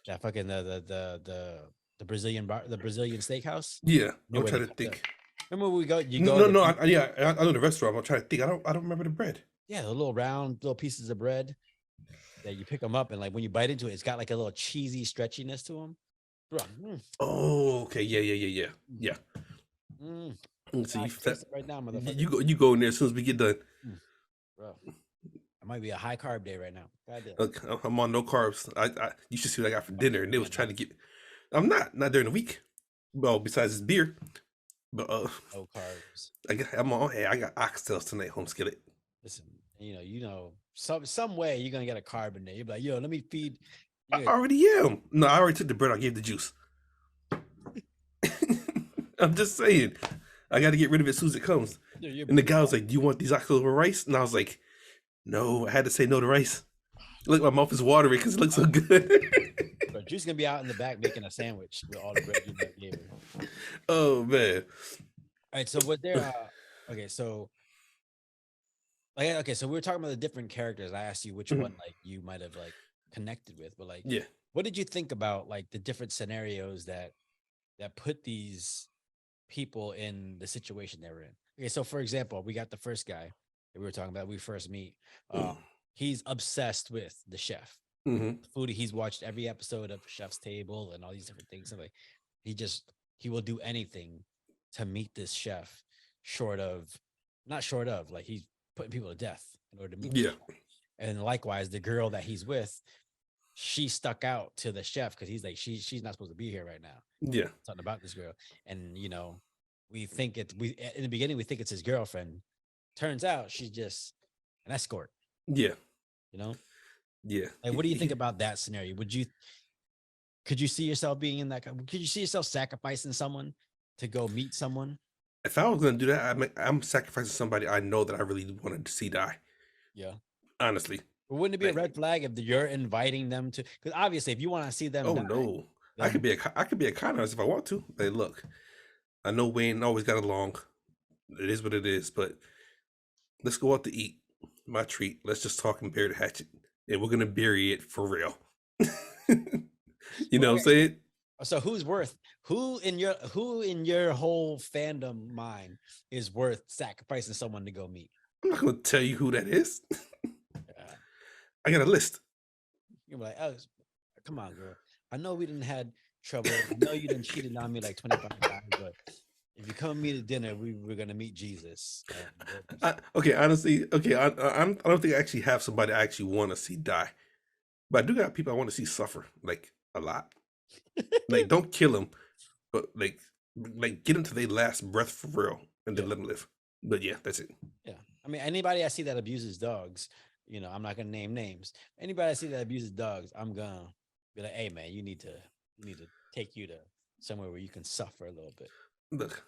That fucking the Brazilian bar, the Brazilian steakhouse. Yeah, I'm trying to think. Remember when we go? No. I know the restaurant. I'm trying to think. I don't remember the bread. Yeah, the little round little pieces of bread that you pick them up and like when you bite into it, it's got like a little cheesy stretchiness to them. Bro, Oh, okay. Yeah. So I can taste it right now, motherfucker. you go in there as soon as we get done. Bro, it might be a high carb day right now. Goddamn. Look, I'm on no carbs. You should see what I got for dinner, and they was trying to get. I'm not during the week. Well, besides this beer, but No carbs. I got oxtails tonight, home skillet. Listen, you know, some way you're gonna get a carb in there. You're like, yo, let me feed. I already am. No, I already took the bread. I gave the juice. I'm just saying, I got to get rid of it as soon as it comes. And the guy was like, "Do you want these oxtails with rice?" And I was like, "No." I had to say no to rice. Look, my mouth is watering because it looks so good. But Juice gonna be out in the back making a sandwich with all the bread you gave her. Oh man. All right, so what they're okay, so so we were talking about the different characters. I asked you which one like you might have like connected with, but like Yeah. what did you think about like the different scenarios that put these people in the situation they were in? Okay, so for example, we got the first guy that we were talking about, we first meet. He's obsessed with the chef. Foodie, he's watched every episode of Chef's Table and all these different things. And like he will do anything to meet this chef, not short of like he's putting people to death in order to meet. Yeah. And likewise, the girl that he's with, she stuck out to the chef because he's like, she's not supposed to be here right now. Yeah. Something about this girl. And we think in the beginning we think it's his girlfriend. Turns out she's just an escort. Yeah. Yeah. Like, what do you think about that scenario? Could you see yourself being in that? Could you see yourself sacrificing someone to go meet someone? If I was gonna do that, I'm sacrificing somebody I know that I really wanted to see die. Yeah. Honestly. But wouldn't it be a red flag if you're inviting them to? Because obviously, if you want to see them, die, no, I could be a con artist if I want to. Like, look, I know Wayne always got along. It is what it is, but let's go out to eat. My treat. Let's just talk and bury the hatchet, and we're gonna bury it for real. You know what I'm saying? So who in your whole fandom mind is worth sacrificing someone to go meet? I'm not gonna tell you who that is. I got a list. You're like, oh, come on, girl. I know we didn't had trouble. I know you didn't cheated on me like 25 times, but if you come meet at dinner, we're gonna meet Jesus. Honestly, I don't think I actually have somebody I actually want to see die, but I do got people I want to see suffer like a lot. Like, don't kill them, but like get them to their last breath for real, and then let them live. But yeah, that's it. Yeah, I mean, anybody I see that abuses dogs, I'm not gonna name names. Anybody I see that abuses dogs, I'm gonna be like, hey man, you need to take you to somewhere where you can suffer a little bit. Look,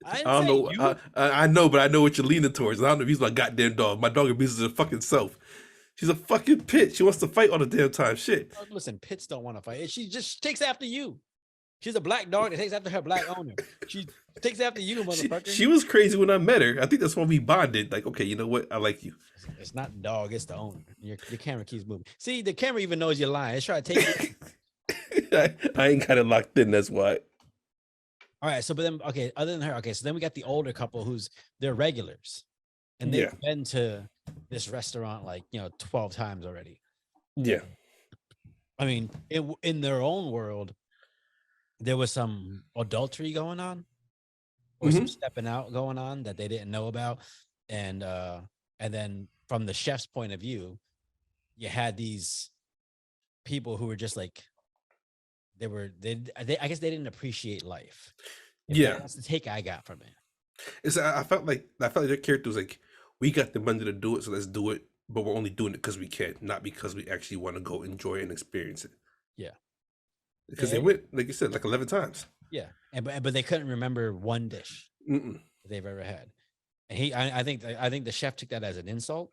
I don't know. I know, but I know what you're leaning towards. I don't know if he's my goddamn dog. My dog abuses her fucking self. She's a fucking pit. She wants to fight all the damn time. Shit. Listen, pits don't want to fight. She just takes after you. She's a black dog that takes after her black owner. She takes after you, motherfucker. She was crazy when I met her. I think that's when we bonded. Like, okay, you know what? I like you. It's not the dog, it's the owner. Your camera keeps moving. See, the camera even knows you're lying. It's trying to take you. I ain't got it locked in. That's why. All right. So, but then, other than her, so then we got the older couple they're regulars. And they've been to this restaurant like 12 times already. Yeah. I mean, in their own world, there was some adultery going on or some Hmm. stepping out going on that they didn't know about, and then from the chef's point of view, you had these people who were just like they I guess they didn't appreciate life. If Yeah. that's the take I got from it. It's I felt like their character was like, we got the money to do it, so let's do it. But we're only doing it because we can, not because we actually want to go enjoy it and experience it. Yeah. Because they Eh, went, like you said, like 11 times. yeah. But they couldn't remember one dish Mm-mm. that they've ever had. And I think the chef took that as an insult.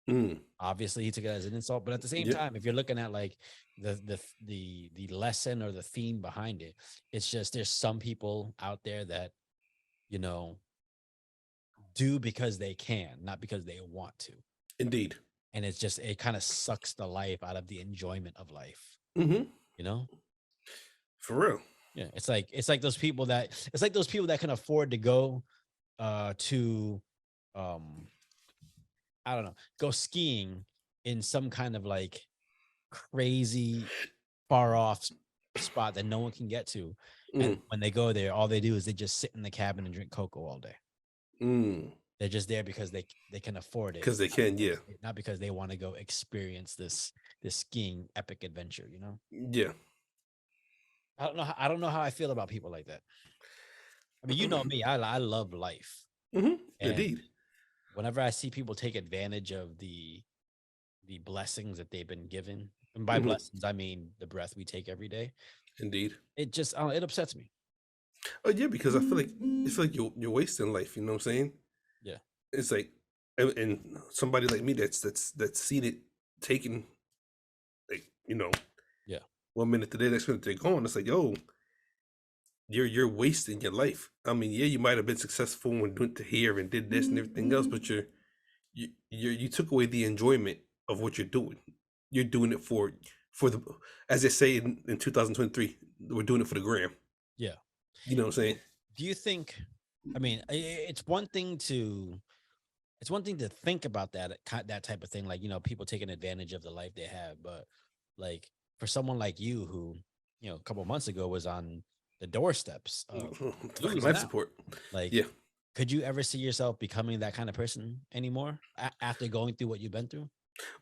Mm. Obviously, he took it as an insult. But at the same Yeah. time, if you're looking at like the lesson or the theme behind it, it's just there's some people out there that you know do because they can, not because they want to. Indeed. And it's just it kind of sucks the life out of the enjoyment of life, Hmm. you know? For real. Yeah. It's like those people that can afford to go to um I don't know, go skiing in some kind of like crazy far off spot that no one can get to. And Mm. when they go there, all they do is they just sit in the cabin and drink cocoa all day. Mm. They're just there because they can afford it, Because they can, yeah. not because they want to go experience this skiing epic adventure, you know? Yeah. I don't know how I feel about people like that. I mean, you know me, I love life. Hmm. And Indeed. whenever I see people take advantage of the blessings that they've been given, and by Hmm. blessings I mean the breath we take every day, Indeed. it just it upsets me. Oh yeah, because I feel like you're wasting life. You know what I'm saying? Yeah. It's like, and somebody like me that's seen it taken, like, Yeah. 1 minute today, next minute they're gone. It's like, yo, you're wasting your life. I mean, yeah, you might have been successful and went to here and did this and everything else, but you took away the enjoyment of what you're doing. You're doing it for the, as they say in 2023, we're doing it for the gram. Yeah. You know what I'm saying? Do you think I mean, it's one thing to think about that type of thing, like people taking advantage of the life they have, but like for someone like you who a couple months ago was on the doorsteps of Fucking losing life out, support. like Yeah. could you ever see yourself becoming that kind of person anymore after going through what you've been through?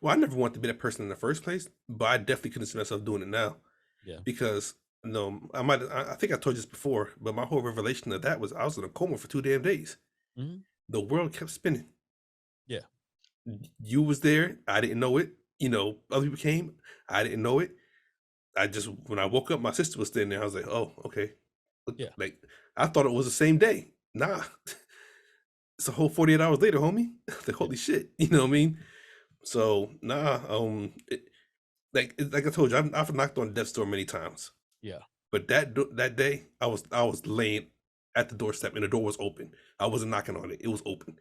Well, I never wanted to be that person in the first place, but I definitely couldn't see myself doing it now Yeah. because no, I think I told you this before, but my whole revelation of that was I was in a coma for 2 damn days. Hmm. The world kept spinning. Yeah. You was there, I didn't know it. Other people came, I didn't know it. I just when I woke up, my sister was standing there. I was like, oh, okay. Yeah. Like I thought it was the same day. Nah, it's a whole 48 hours later, homie. Like Yeah. holy shit, you know what I mean? So nah, like I told you, I've knocked on death's door many times. Yeah. But that day, I was laying at the doorstep and the door was open. I wasn't knocking on it; it was open.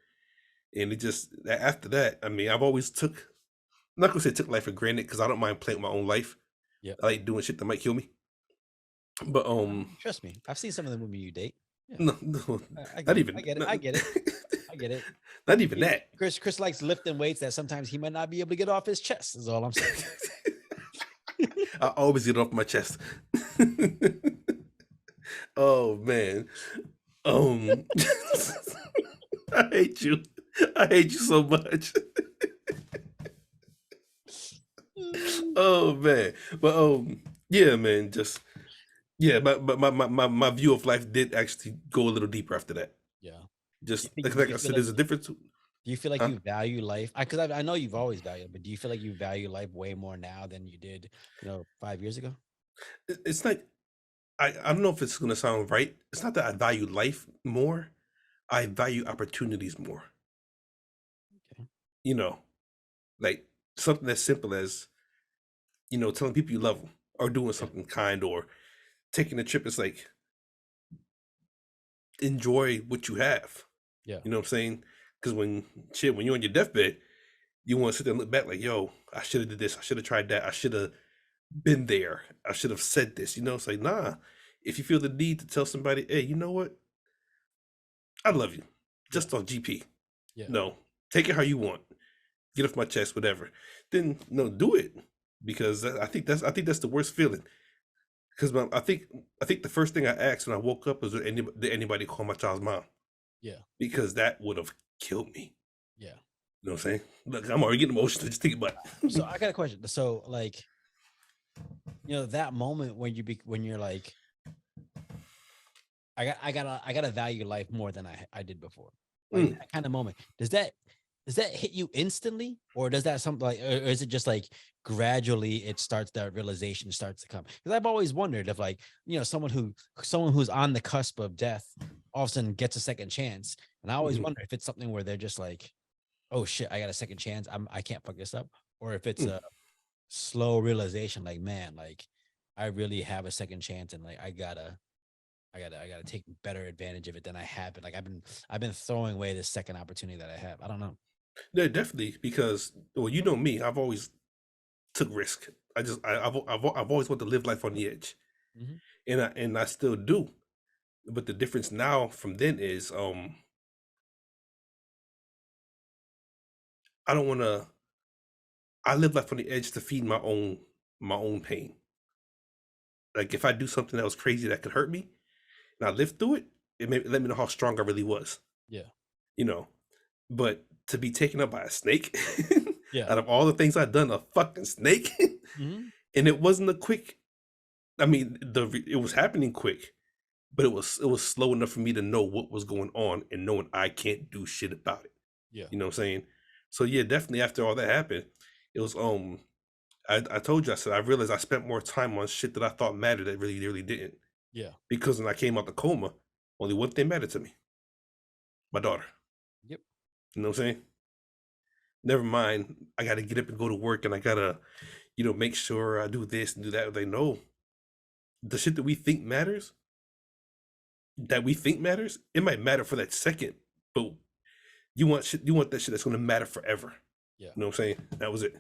And it just after that, I mean, I've always took, I'm not gonna say took life for granted because I don't mind playing my own life. Yeah. I like doing shit that might kill me. But Trust me, I've seen some of the women you date. Yeah. no, no, I not get it. I even, get it. not, I get it. I get it. not even that. Chris likes lifting weights that sometimes he might not be able to get off his chest. Is all I'm saying. I always get it off my chest. Oh man, um, I hate you. I hate you so much. Oh man, but yeah, man, just yeah, my view of life did actually go a little deeper after that. Yeah. Just Do like you I feel said, like there's a difference. do you feel like Huh? you value life? Because I know you've always valued, but do you feel like you value life way more now than you did, 5 years ago? It's like I don't know if it's gonna sound right. It's not that I value life more. I value opportunities more. Okay. You know, like something as simple as telling people you love them or doing Yeah. something kind or taking a trip. It's like enjoy what you have. Yeah. You know what I'm saying? Because when you're on your deathbed, you want to sit there and look back like, yo, I should have did this. I should have tried that. I should have been there. I should have said this. It's like, nah. If you feel the need to tell somebody, hey, you know what? I love you. Yeah. Just on GP. Yeah. No, take it how you want. get off my chest, whatever. Then no, do it because I think that's the worst feeling. Because I think the first thing I asked when I woke up was, did anybody call my child's mom? Yeah. Because that would have killed me. Yeah. You know what I'm saying? Look, I'm already getting emotional just thinking about So it. I got a question. So like, that moment when when you're like, I gotta value life more than I did before. Like Mm, that kind of moment. Does that hit you instantly, or does that something like, or is it just like gradually it starts, that realization starts to come? Because I've always wondered if, like, someone who's on the cusp of death all of a sudden gets a second chance, and I always mhm, wonder if it's something where they're just like, oh shit, I got a second chance, I can't fuck this up, or if it's mm. a slow realization, like, man, like I really have a second chance, and like I gotta take better advantage of it than I have been. Like I've been throwing away this second opportunity that I have. I don't know. Yeah, definitely. Because well, you know me, I've always took risk. I've always wanted to live life on the edge, Mhm. and I still do. But the difference now from then is I don't want to. I live life on the edge to feed my own pain. Like if I do something that was crazy that could hurt me, and I lived through it, it may let me know how strong I really was. Yeah. You know, but to be taken up by a snake, Yeah. out of all the things I've done, a fucking snake, Mhm. and it wasn't a quick. I mean, it was happening quick, but it was slow enough for me to know what was going on and knowing I can't do shit about it. Yeah. You know what I'm saying? So yeah, definitely after all that happened, it was I told you, I said I realized I spent more time on shit that I thought mattered that really didn't. Yeah. Because when I came out the coma, only one thing mattered to me: my daughter. Yep. You know what I'm saying? Never mind, I got to get up and go to work, and I gotta, make sure I do this and do that. They know the shit that we think matters. It might matter for that second, but you want that shit that's gonna matter forever. Yeah. You know what I'm saying? That was it.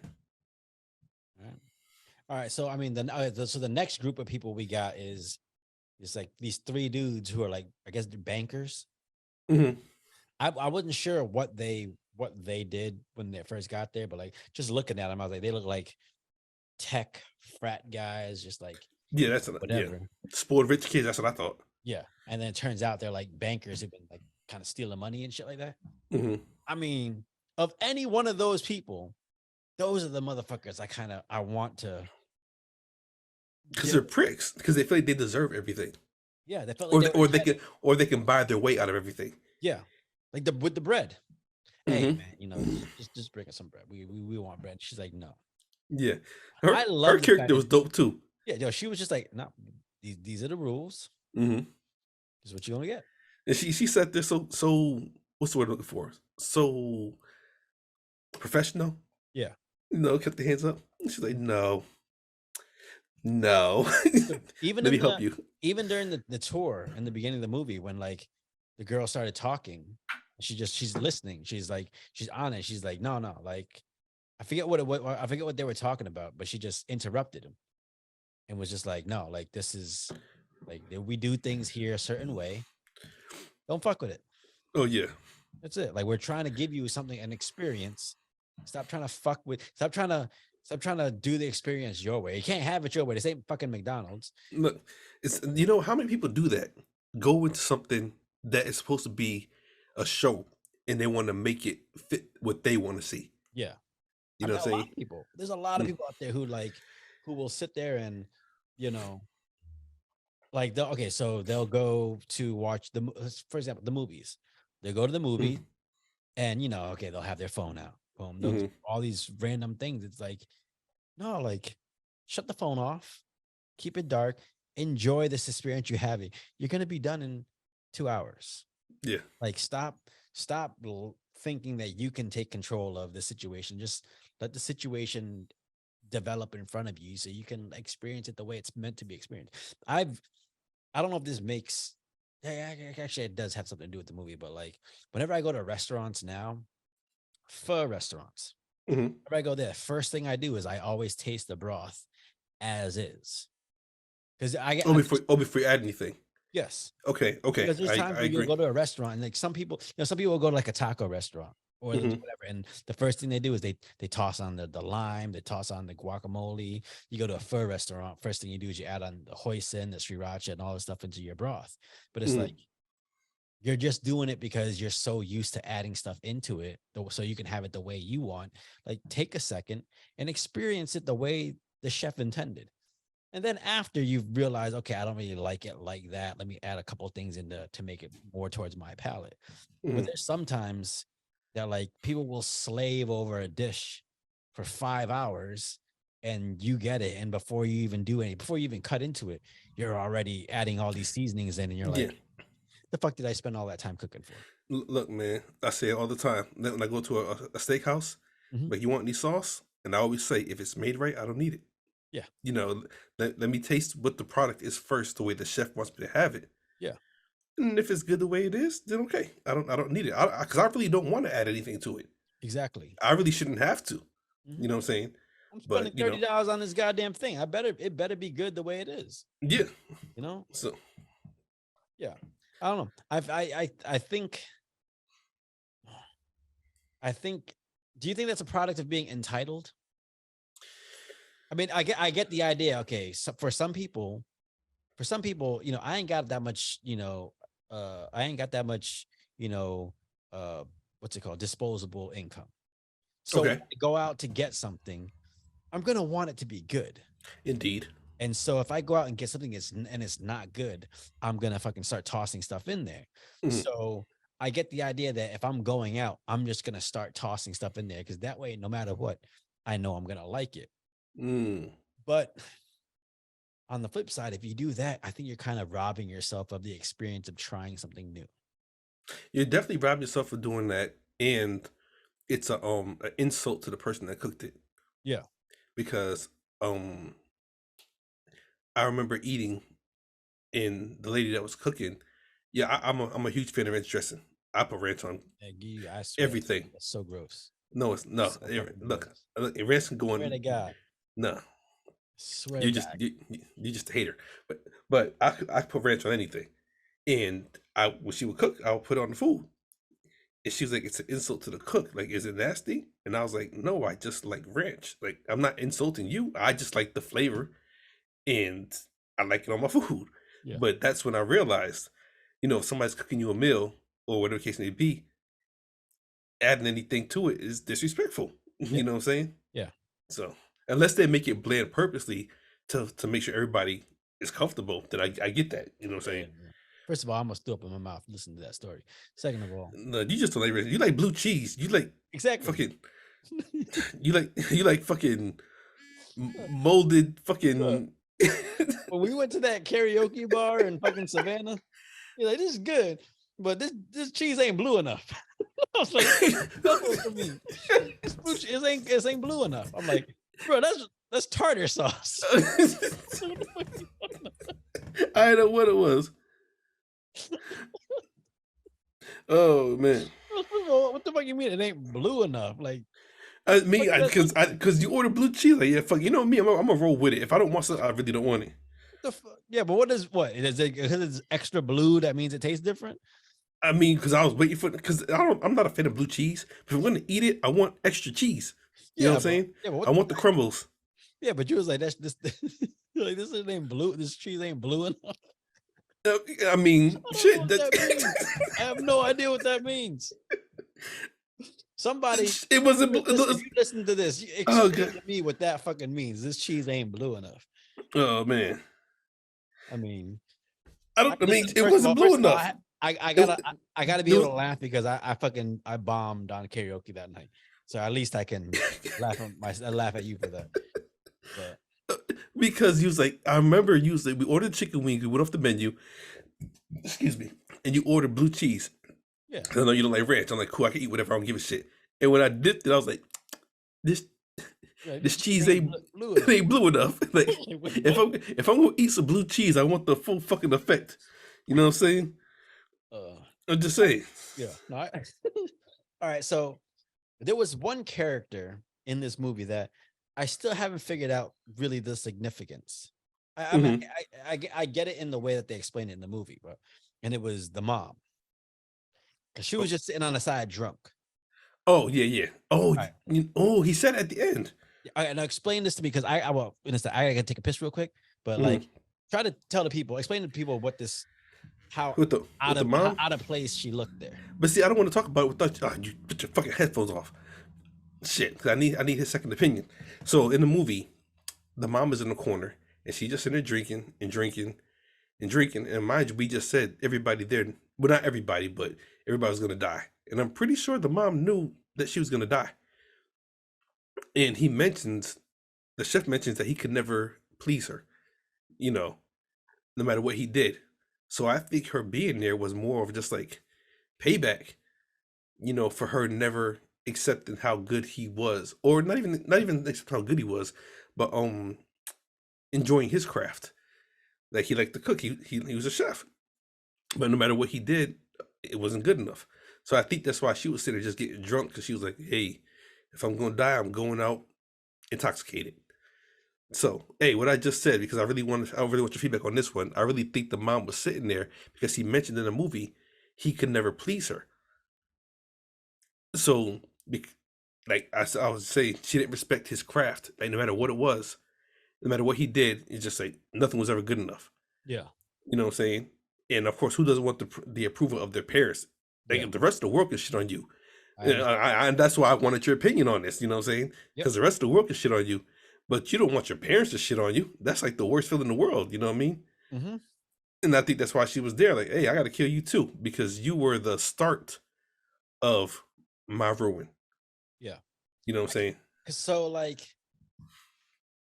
All right. All right. So I mean, so the next group of people we got is like these three dudes who are like, I guess they're bankers. Hmm. I wasn't sure what they did when they first got there, but like just looking at them, I was like, they look like tech frat guys, just like Yeah, yeah. whatever. Spoiled rich kids. That's what I thought. Yeah. And then it turns out they're like bankers who've been like kind of stealing money and shit like that. Hmm. I mean, of any one of those people, those are the motherfuckers I want to Because deal they're with. pricks. Because they feel like they deserve everything, Yeah, they felt like or they they, were or they entitled. can or they can buy their way out of everything. Yeah. Like with the bread. Hey Hmm. man, just bring us some bread. We want bread. She's like, no. Yeah, I her love the fact character was that dope too. yeah, yo, she was just like, no, these are the rules. Hmm. This is what you're gonna get. And she sat there so what's the word I'm looking for? So professional. Yeah. Kept the hands up. She's like, no, no. So even Let me in help the you. even during the tour in the beginning of the movie, when like the girl started talking, she's listening. She's like, she's on it. She's like, no, no, like I forget what they were talking about, but she just interrupted him and was just like, no, like this is like we do things here a certain way. Don't fuck with it. Oh yeah. That's it. Like we're trying to give you something, an experience. Stop trying to fuck with. Stop trying to do the experience your way. You can't have it your way. This ain't fucking McDonald's. Look, it's how many people do that? Go into something that is supposed to be a show, and they want to make it fit what they want to see. Yeah. You I know mean, what a I'm lot saying? of people. There's a lot of Mm, people out there who will sit there and, you know, like okay, so they'll go to watch for example, the movies. They go to the movie mm, and okay, they'll have their phone out. Boom, they'll do mhm. all these random things. It's like, no, like shut the phone off, keep it dark, enjoy this experience you're having. You're gonna be done in 2 hours. Yeah, Like stop thinking that you can take control of the situation. Just let the situation develop in front of you so you can experience it the way it's meant to be experienced. I don't know if this makes yeah, actually it does have something to do with the movie, but like whenever I go to restaurants now, pho restaurants, mhm. whenever I go there, first thing I do is I always taste the broth as is. Because Oh, there's, before you add anything. yes. Okay, okay, Because there's I times I where you'll agree. go to a restaurant and like some people will go to like a taco restaurant. or they'll do Hmm. whatever. And the first thing they do is they toss on the lime, they toss on the guacamole. You go to a pho restaurant, first thing you do is you add on the hoisin, the sriracha, and all this stuff into your broth. But it's Hmm. like you're just doing it because you're so used to adding stuff into it, so you can have it the way you want. Like, take a second and experience it the way the chef intended. And then after you've realized, okay, I don't really like it like that, let me add a couple things in to make it more towards my palate. But Hmm. there's sometimes that like people will slave over a dish for 5 hours and you get it. And before you even cut into it, you're already adding all these seasonings in, and you're Yeah. like, the fuck did I spend all that time cooking for? Look, man, I say it all the time. When I go to a steakhouse, Mhm. like, you want any sauce? And I always say, if it's made right, I don't need it. Yeah. You know, let me taste what the product is first, the way the chef wants me to have it. Yeah. And if it's good the way it is, then okay. I don't need it. Because I really don't want to add anything to it. Exactly. I really shouldn't have to. Mhm. You know what I'm saying? I'm spending But $30 on this goddamn thing. It better be good the way it is. yeah. You know? So Yeah. I don't know. I think do you think that's a product of being entitled? I mean, I get the idea. Okay, so for some people, I ain't got that much, I ain't got that much, you know, uh what's it called? Disposable income. So when okay, I go out to get something, I'm gonna want it to be good. indeed. And so if I go out and get something and it's not good, I'm gonna fucking start tossing stuff in there. Mhm. So I get the idea that if I'm going out, I'm just gonna start tossing stuff in there, because that way, no matter what, I know I'm gonna like it. Mm. But on the flip side, if you do that, I think you're kind of robbing yourself of the experience of trying something new. You definitely rob yourself for doing that, and it's a an insult to the person that cooked it Yeah. because um I remember eating, and the lady that was cooking. Yeah, I'm a huge fan of ranch dressing. I put ranch on I swear everything. that's so gross. No, it's no. So fucking Look, gross. ranch can go Swear to on. God. No, Swear to you just God. you just a hater. But I put ranch on anything, and I when she would cook, I would put it on the food. And she was like, "It's an insult to the cook. Like, is it nasty?" And I was like, "No, I just like ranch. Like, I'm not insulting you. I just like the flavor, and I like it on my food." Yeah. But that's when I realized, if somebody's cooking you a meal or whatever the case may be, adding anything to it is disrespectful. Yeah. You know what I'm saying? Yeah. So unless they make it bland purposely to make sure everybody is comfortable, then I get that. You know what I'm Yeah. saying? Yeah. First of all, I almost threw up in my mouth listening to that story. Second of all, No, you just don't like ranch. You like blue cheese. You like exactly. fucking. You like fucking molded Look, fucking. when we went to that karaoke bar in fucking Savannah, you're like, this is good, but this cheese ain't blue enough. I was like, that's what to me. It ain't blue enough. I'm like, bro, that's tartar sauce. I don't know what it was. Oh man. What the fuck you mean it ain't blue enough? Like, I what mean, because you order blue cheese, like, yeah, fuck, me, I'm gonna roll with it. If I don't want something, I really don't want it. the fuck? Yeah, but what is it? Because it's extra blue, that means it tastes different. I mean, because I was waiting for because I'm not a fan of blue cheese. If I'm gonna eat it, I want extra cheese. You know what I'm saying? I What? want the crumbles. Yeah, but you was like, that's this. You're like, this ain't blue. This cheese ain't blue enough. I mean, I don't know shit. what that means. I have no idea what that means. Somebody, It wasn't. if you listen to this, you Oh explain god. to me what that fucking means. This cheese ain't blue enough. Oh man. I mean, I don't. I mean, listen. it wasn't blue First of all, enough. I It, gotta I gotta be it able was to laugh because I bombed on karaoke that night. So at least I can laugh at you for that. But because you was like, I remember you was like, we ordered chicken wings. We went off the menu. Excuse me. And you ordered blue cheese. yeah, 'Cause I know you don't like ranch. I'm like, cool. I can eat whatever. I don't give a shit. And when I dipped it, I was like, this yeah, this this cheese cheese ain't ain't blue it enough. ain't blue enough. Like, Wait, if what? I'm gonna eat some blue cheese, I want the full fucking effect. You know what I'm saying? Uh, I'm just saying. yeah. No, all right. So there was one character in this movie that I still haven't figured out really the significance. I mean, Hmm. I get it in the way that they explain it in the movie, but and it was the mom, because she was Oh, just sitting on the side drunk. Oh yeah, yeah. Oh, All right. oh, he said at the end. All right, now explain this to me because I will. I gotta take a piss real quick, but Mhm. like, try to tell the people, explain to people what this, how With the how mom. out of place she looked there. But see, I don't want to talk about it without you put your fucking headphones off. Shit, 'cause I need his second opinion. So in the movie, the mom is in the corner and she just sitting there drinking and drinking and drinking. And mind you, we just said everybody there, well, not everybody, but everybody's gonna die. And I'm pretty sure the mom knew that she was gonna die. And the chef mentions that he could never please her, you know, no matter what he did. So I think her being there was more of just like payback, for her never accepting how good he was, or not even accepting how good he was, but enjoying his craft. Like he liked to cook. He was a chef, but no matter what he did, it wasn't good enough. So I think that's why she was sitting there just getting drunk because she was like, "Hey, if I'm gonna die, I'm going out intoxicated." So, hey, what I just said, because I really want your feedback on this one. I really think the mom was sitting there because he mentioned in the movie he could never please her. So, like I was saying, she didn't respect his craft. Like no matter what it was, no matter what he did, it's just like nothing was ever good enough. Yeah, You know what I'm saying? And of course, who doesn't want the approval of their parents? Like yeah, if the rest of the world can shit on you, I understand. and that's why I wanted your opinion on this. You know what I'm saying? Yep. Because the rest of the world can shit on you, but you don't want your parents to shit on you. That's like the worst feeling in the world. You know what I mean? Mm-hmm. And I think that's why she was there. Like, hey, I got to kill you too because you were the start of my ruin. Yeah. You know what I'm saying? Cause so like,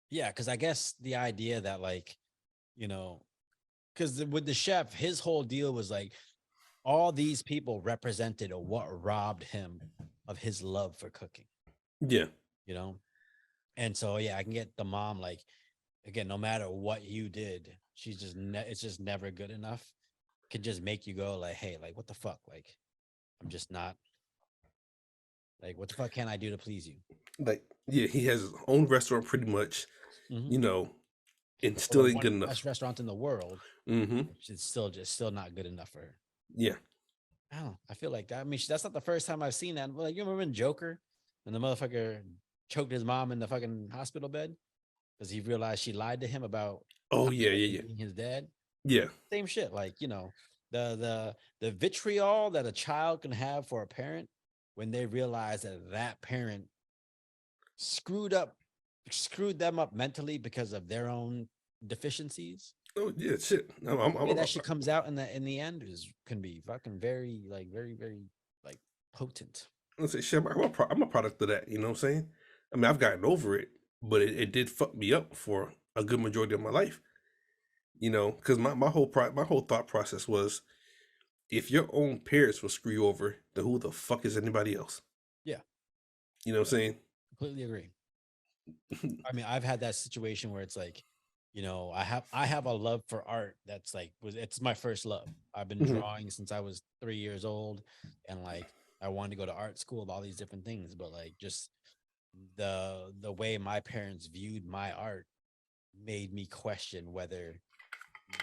yeah, because I guess the idea that like, you know, because with the chef, his whole deal was like all these people represented what robbed him of his love for cooking, Yeah. you know? And so yeah, I can get the mom like, again, no matter what you did, she's just it's just never good enough. Could just make you go like, hey, like what the fuck? Like, I'm just not like, what the fuck can I do to please you? Like, yeah, he has his own restaurant pretty much, Mm-hmm. you know, and For the still ain't one good enough. best restaurant in the world, Mm-hmm. it's still just still not good enough for her. Yeah. I don't know. I feel like that. I mean, that's not the first time I've seen that. Like, you remember in Joker when the motherfucker choked his mom in the fucking hospital bed because he realized she lied to him about Oh not yeah, really yeah, being his dad. yeah. Same shit. Like, the vitriol that a child can have for a parent when they realize that that parent screwed up, screwed them up mentally because of their own deficiencies. Oh yeah, shit. The way that shit comes out in the end is can be fucking very like very very like potent. I'm say shit. I'm a product of that. You know what I'm saying? I mean, I've gotten over it, but it did fuck me up for a good majority of my life. Because my whole thought process was, if your own parents will screw you over, then who the fuck is anybody else? Yeah, You know what I'm saying? completely agree. I mean, I've had that situation where it's like, I have a love for art that's like it's my first love. I've been Mhm. drawing since I was 3 years old, and like I wanted to go to art school, all these different things, but like just the way my parents viewed my art made me question whether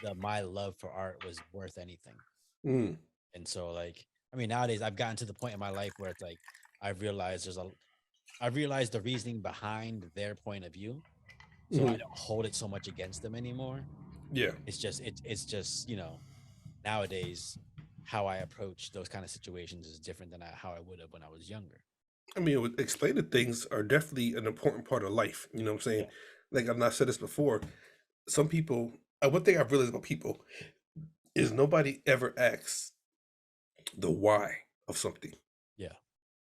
the my love for art was worth anything. Mm. And so like, I mean, nowadays I've gotten to the point in my life where it's like I've realized I've realized the reasoning behind their point of view. So I Mhm. don't hold it so much against them anymore. Yeah. It's just, nowadays how I approach those kind of situations is different than how I would have when I was younger. I mean, explaining things are definitely an important part of life. You know what I'm saying? Yeah. Like I've not said this before. Some people, one thing I've realized about people is nobody ever asks the why of something. Yeah.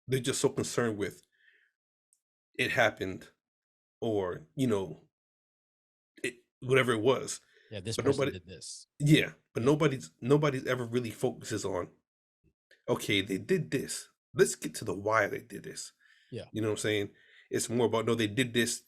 They're just so concerned with it happened, or whatever it was. Yeah. This But person nobody, did this. yeah, but Yeah. nobody's ever really focuses on, okay, they did this. Let's get to the why they did this. Yeah. You know what I'm saying? It's more about, no, they did this,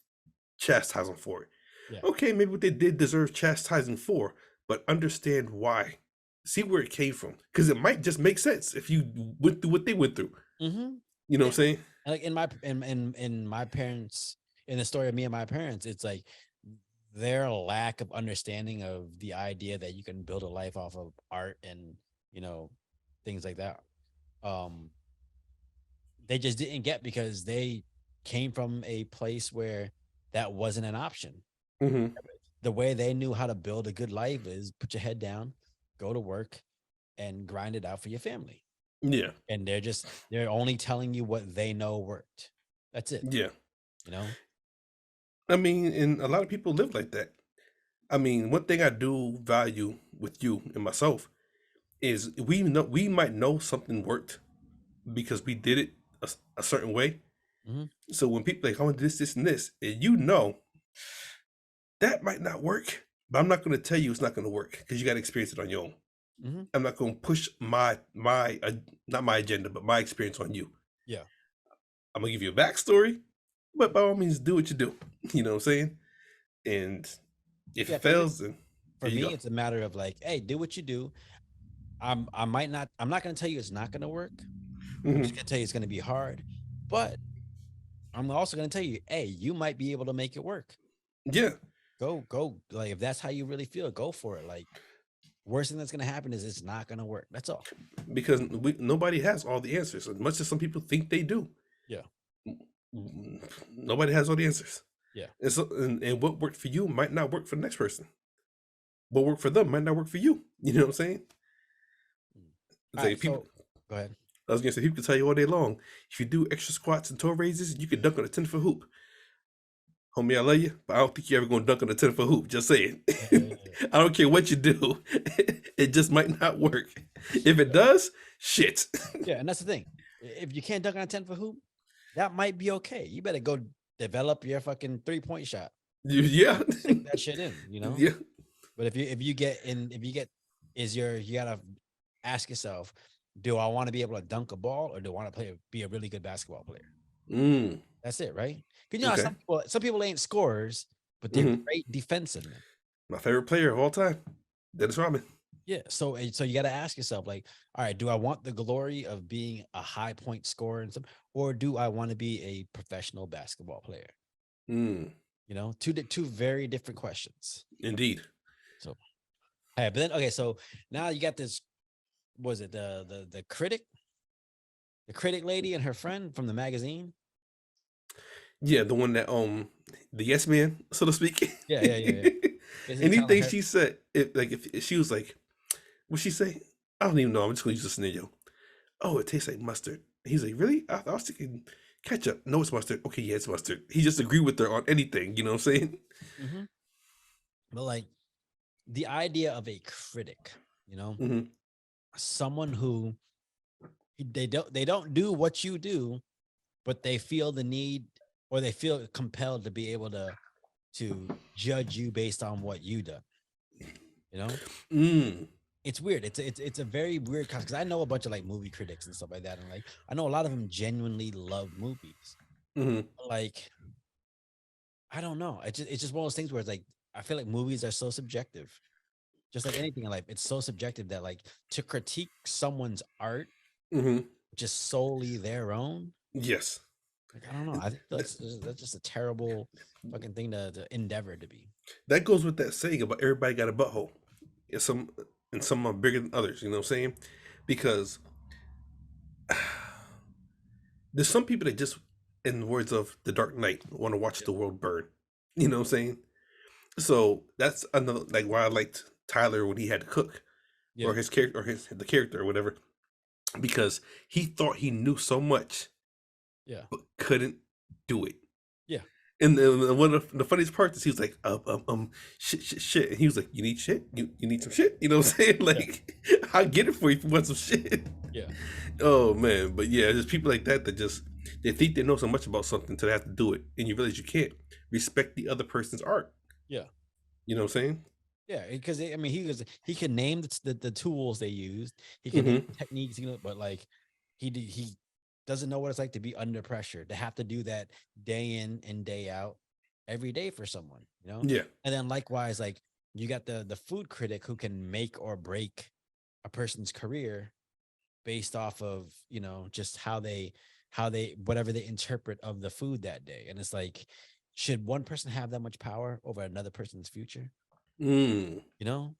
chastise them for it. Yeah. Okay, maybe what they did deserve chastising for, but understand why. See where it came from, because it might just make sense if you went through what they went through. Mm-hmm. You know what I'm saying? And like in my parents, in the story of me and my parents, it's like their lack of understanding of the idea that you can build a life off of art and you know things like that, um they just didn't get because they came from a place where that wasn't an option. Hmm. The way they knew how to build a good life is put your head down, go to work, and grind it out for your family. Yeah. And they're only telling you what they know worked. That's it. Yeah. You know? I mean, and a lot of people live like that. I mean, one thing I do value with you and myself is we might know something worked because we did it a certain way. Hmm. So when people like, I want this, this, and this, and you know that might not work, but I'm not going to tell you it's not going to work because you got to experience it on your own. Hmm. I'm not going to push my not my agenda, but my experience on you. Yeah. I'm gonna give you a backstory, but by all means, do what you do. You know what I'm saying? And if it Yeah. fails, then For there you me, go. it's a matter of like, hey, do what you do. I'm not gonna tell you it's not gonna work. I'm Hmm. just gonna tell you it's gonna be hard. But I'm also gonna tell you, hey, you might be able to make it work. Yeah, Go. Like if that's how you really feel, go for it. Like worst thing that's gonna happen is it's not gonna work. That's all. because nobody has all the answers, as much as some people think they do. Yeah. Nobody has all the answers, Yeah. and so and what worked for you might not work for the next person. What worked for them might not work for you. You know what I'm saying? Mm. It's All like right. people. So go ahead. I was gonna say people can tell you all day long. If you do extra squats and toe raises, you can dunk on a 10-foot hoop. Homie, I love you, but I don't think you're ever gonna dunk on a 10-foot hoop. Just saying. Yeah, yeah, yeah. I don't care what you do, it just might not work. If it does, shit. Yeah, and that's the thing. If you can't dunk on a 10-foot hoop, that might be okay. You better go develop your fucking 3-point shot. Yeah. Sink that shit in, you know? Yeah. But if you get you gotta ask yourself, do I want to be able to dunk a ball or do I want to be a really good basketball player? Mm. That's it, right? Because you know Okay. some people ain't scorers, but they're Hmm. great defensemen. My favorite player of all time, Dennis Rodman. Yeah. So you gotta ask yourself, like, all right, do I want the glory of being a high point scorer and some, or do I want to be a professional basketball player? Mm. You know, two very different questions. Indeed. So hey, but then okay, so now you got this, was it the critic lady and her friend from the magazine? Yeah, the one that the yes man, so to speak. Yeah, yeah, yeah, yeah. Basically telling Anything her, she said, if she was like, what she say? I don't even know. I'm just gonna use the scenario. Oh, it tastes like mustard. He's like, really? I was thinking ketchup. No, it's mustard. Okay, yeah, it's mustard. He just agreed with her on anything. You know what I'm saying? mm-hmm. But like the idea of a critic, you know, Hmm. someone who they don't do what you do, but they feel the need or they feel compelled to be able to judge you based on what you do. You know, Mm. it's weird. It's a very weird concept because I know a bunch of like movie critics and stuff like that, and like I know a lot of them genuinely love movies. Hmm. Like I don't know. It's just one of those things where it's like I feel like movies are so subjective. Just like anything in life, it's so subjective that like to critique someone's art Hmm. just solely their own. Yes. Like I don't know. I think that's just a terrible fucking thing to endeavor to be. That goes with that saying about everybody got a butthole. And some are bigger than others. You know what I'm saying? Because there's some people that just, in the words of The Dark Knight, want to watch Yeah. the world burn. You know what I'm saying? So that's another like why I liked Tyler when he had to cook, Yeah. or his character, or the character or whatever, because he thought he knew so much Yeah. but couldn't do it. Yeah. And then one of the funniest parts is he was like, shit, shit, shit. And he was like, you need shit? You need some shit? You know what I'm saying? Yeah. Like, I'll get it for you if you want some shit. Yeah. Oh, man. But yeah, there's people like that that just, they think they know so much about something until they have to do it. And you realize you can't respect the other person's art. Yeah. You know what I'm saying? Yeah. Because I mean, he could name the tools they used. He can name Hmm. the techniques, but like he doesn't know what it's like to be under pressure, to have to do that day in and day out every day for someone, you know? Yeah. And then likewise, like you got the food critic who can make or break a person's career based off of, just how they whatever they interpret of the food that day. And it's like, should one person have that much power over another person's future? Mm. You know,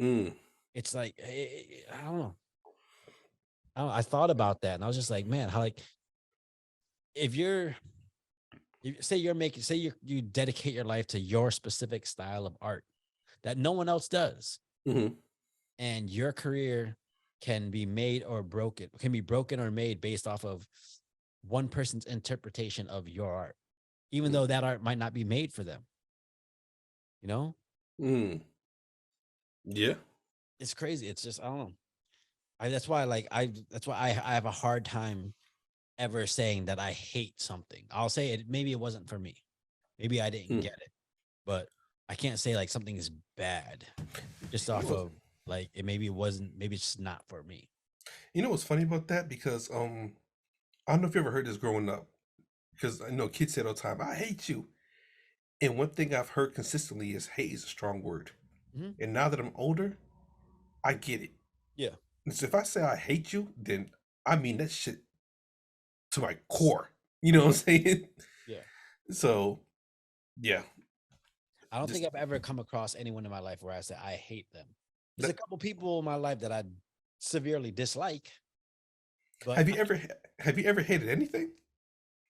Mm. it's like I don't know. I thought about that, and I was just like, man, how like if you're say you're making say you dedicate your life to your specific style of art that no one else does, Hmm. and your career can be broken or made based off of one person's interpretation of your art, even though that art might not be made for them. You know, Mm. Yeah. it's crazy. It's just I don't know. That's why that's why I have a hard time ever saying that I hate something. I'll say it. Maybe it wasn't for me. Maybe I didn't Mm. get it, but I can't say like something is bad just You know off what's, of like it. Maybe it wasn't. Maybe it's just not for me. you know what's funny about that? Because I don't know if you ever heard this growing up. Because I know kids say it all the time, "I hate you." And one thing I've heard consistently is hate is a strong word. Mhm. And now that I'm older, I get it. Yeah. And so if I say I hate you, then I mean that shit to my core. You know what I'm saying? Yeah. So yeah, I don't think just I've ever come across anyone in my life where I say I hate them. There's a that, couple people in my life that I severely dislike, but have you ever have you ever hated anything?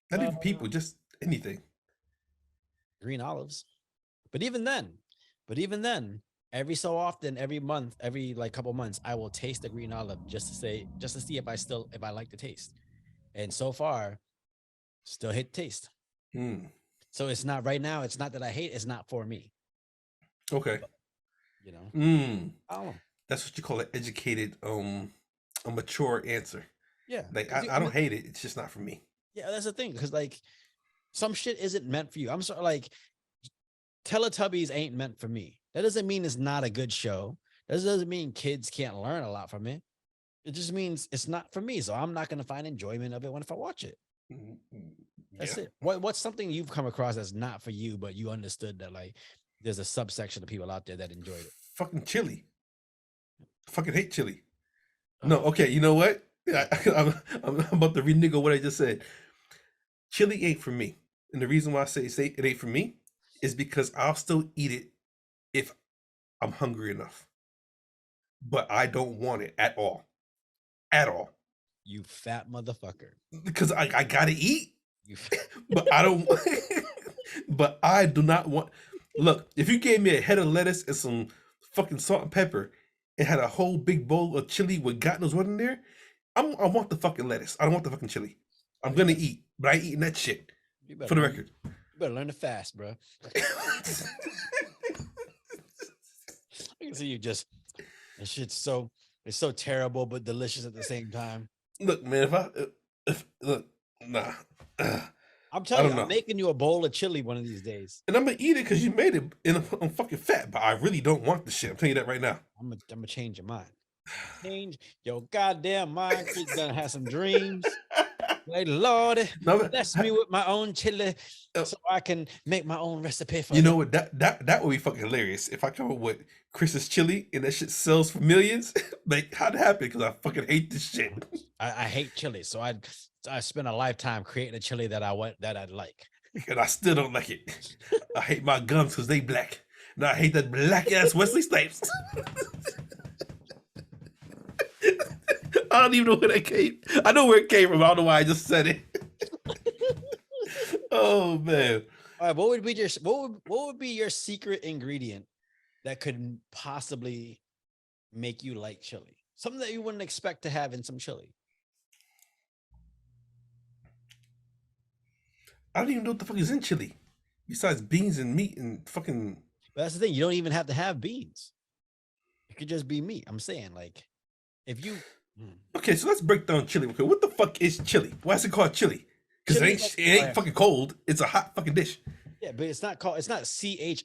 Not uh, even people, just anything. green olives. But even then, but even then, every so often, every month, every like couple months, I will taste a green olive just to see if I like the taste. And so far, still hate the taste. Hmm. So it's not right now. It's not that I hate. It's not for me. Okay. You know. Hmm. I don't know. That's what you call an educated, a mature answer. Yeah. Like 'Cause I don't hate it. It's just not for me. yeah, that's the thing. Because like some shit isn't meant for you. I'm sorry. Like Teletubbies ain't meant for me. That doesn't mean it's not a good show. That doesn't mean kids can't learn a lot from it. It just means it's not for me. So I'm not going to find enjoyment of it if I watch it. Mm, mm, That's yeah. it. What's something you've come across that's not for you, but you understood that like there's a subsection of people out there that enjoyed it. Fucking chili. I fucking hate chili. No, Oh, okay, you know what? what? I'm about to renege what I just said. Chili ain't for me. And the reason why I say it ain't for me is because I'll still eat it if I'm hungry enough. But I don't want it at all. At all. You fat motherfucker. Because I gotta eat. You But I don't but I do not want look, if you gave me a head of lettuce and some fucking salt and pepper and had a whole big bowl of chili with God knows what in there, I want the fucking lettuce. I don't want the fucking chili. I'm oh, gonna eat, but I ain't eating that shit. you For better the learn. record. You better learn to fast, bro. I can see you just this shit's so it's so terrible but delicious at the same time. Look, man, if look, nah, I'm I telling you, don't I'm know. making you a bowl of chili one of these days. And I'm gonna eat it because you made it, and I'm fucking fat. But I really don't want the shit. I'm telling you that right now. I'm gonna change your mind. Change your goddamn mind. You're gonna have some dreams. Like, Lord, No, bless me with my own chili uh, so I can make my own recipe for you the know what? That would be fucking hilarious if I come up with Chris's chili and that shit sells for millions. Like, how'd it happen? Because I fucking hate this shit, I hate chili, so I spent a lifetime creating a chili that I'd like. and I still don't like it. I hate my gums because they black. And I hate that black ass Wesley Snipes. I don't even know where that came. I know where it came from. I don't know why I just said it. Oh man. All right, what would be your secret ingredient that could possibly make you like chili? Something that you wouldn't expect to have in some chili. I don't even know what the fuck is in chili. Besides beans and meat and fucking. But that's the thing, you don't even have to have beans. It could just be meat. I'm saying, like, if you Okay, so let's break down chili. Okay, what the fuck is chili? Why is it called chili? Because chili is like, it oh, ain't fucking cold. It's a hot fucking dish. yeah, but it's not Chilly. It's Chili.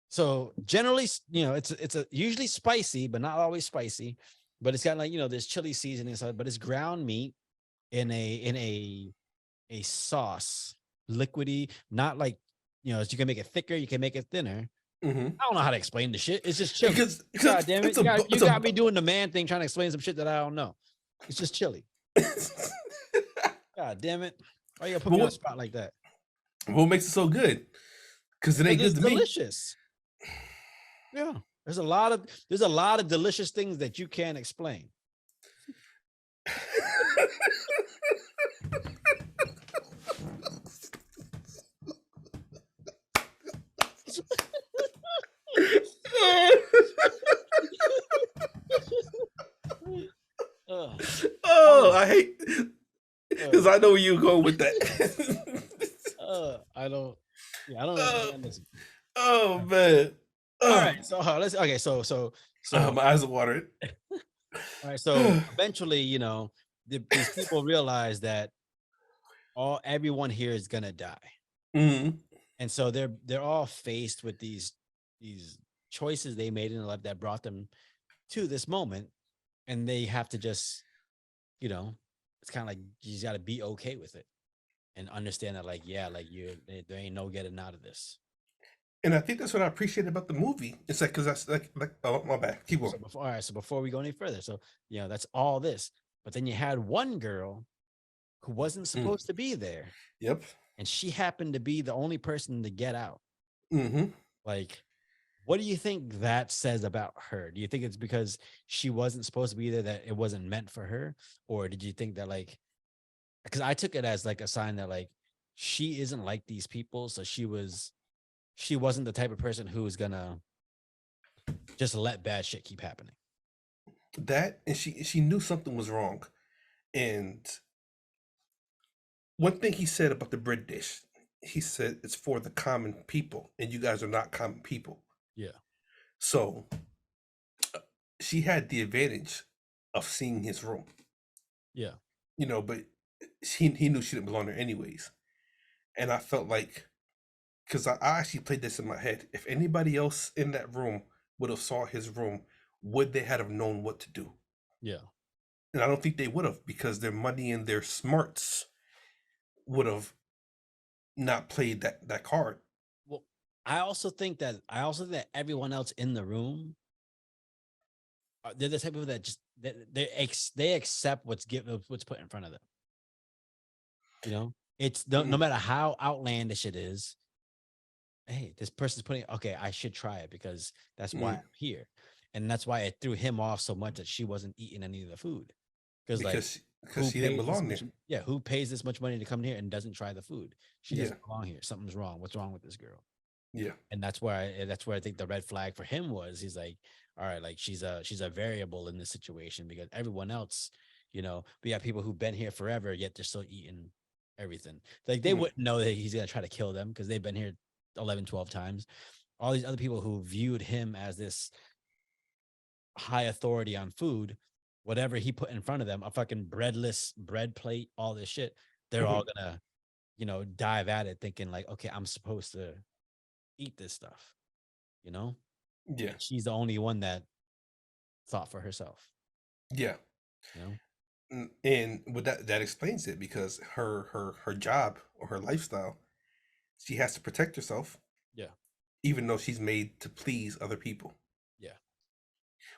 So generally, it's a usually spicy, but not always spicy. But it's got like there's chili seasoning inside, but it's ground meat in a sauce, liquidy, not like you can make it thicker, you can make it thinner. Mm-hmm. I don't know how to explain the shit. It's just chili. Because God damn it, you it's a got me doing the man thing, trying to explain some shit that I don't know. It's just chili. God damn it, why you gotta put but me on the spot like that? what makes it so good? Because it Because ain't it's good to me. delicious. Yeah. There's a lot of delicious things that you can't explain. uh, Oh, oh, I hate because uh, I know where you're going with that. I don't. Yeah, I don't Oh, understand this. oh man. All Oh, right, so let's okay. So my eyes are watering. all right. So eventually, these people realize that everyone here is gonna die, Mhm. and so they're all faced with these choices they made in their life that brought them to this moment, and they have to just, you know, it's kind of like you just got to be okay with it and understand that, like, yeah, like there ain't no getting out of this. And I think that's what I appreciate about the movie. It's like because that's like oh my bad. Keep So going. before, all right, so before we go any further, so that's all this, but then you had one girl who wasn't Mm. supposed to be there, Yep. and she happened to be the only person to get out. Mm-hmm. Like, what do you think that says about her? Do you think it's because she wasn't supposed to be there, that it wasn't meant for her? Or did you think that, like, because I took it as like a sign that, like, she isn't like these people, so she wasn't the type of person who was gonna just let bad shit keep happening. That and she knew something was wrong. And one thing he said about the bread dish, he said it's for the common people, and you guys are not common people. Yeah. So she had the advantage of seeing his room, Yeah. but he knew she didn't belong there anyways. And I felt like because I actually played this in my head. If anybody else in that room would have saw his room, would they have known what to do? Yeah. And I don't think they would have because their money and their smarts would have not played that card. Well, I also think that everyone else in the room, they're the type of people that just they accept what's put in front of them. It's no Mm, matter how outlandish it is. Hey, this person's putting, okay, I should try it because that's why mm, I'm here. And that's why it threw him off so much that she wasn't eating any of the food. Because, like, because she didn't belong there. who pays this much money to come here and doesn't try the food? She Yeah, doesn't belong here. Something's wrong. What's wrong with this girl? yeah, And that's where I think the red flag for him was. He's like, all right, like, she's a variable in this situation, because everyone else, we have people who've been here forever, yet they're still eating everything. Like, they mm, wouldn't know that he's gonna try to kill them because they've been here 11, 12 times. All these other people who viewed him as this high authority on food, whatever he put in front of them, a fucking breadless bread plate, all this shit, they're mhm, all gonna, dive at it thinking like, okay, I'm supposed to eat this stuff, you know? yeah, And she's the only one that thought for herself, yeah. you know? And with that explains it because her job or her lifestyle, she has to protect herself, Yeah. even though she's made to please other people, Yeah.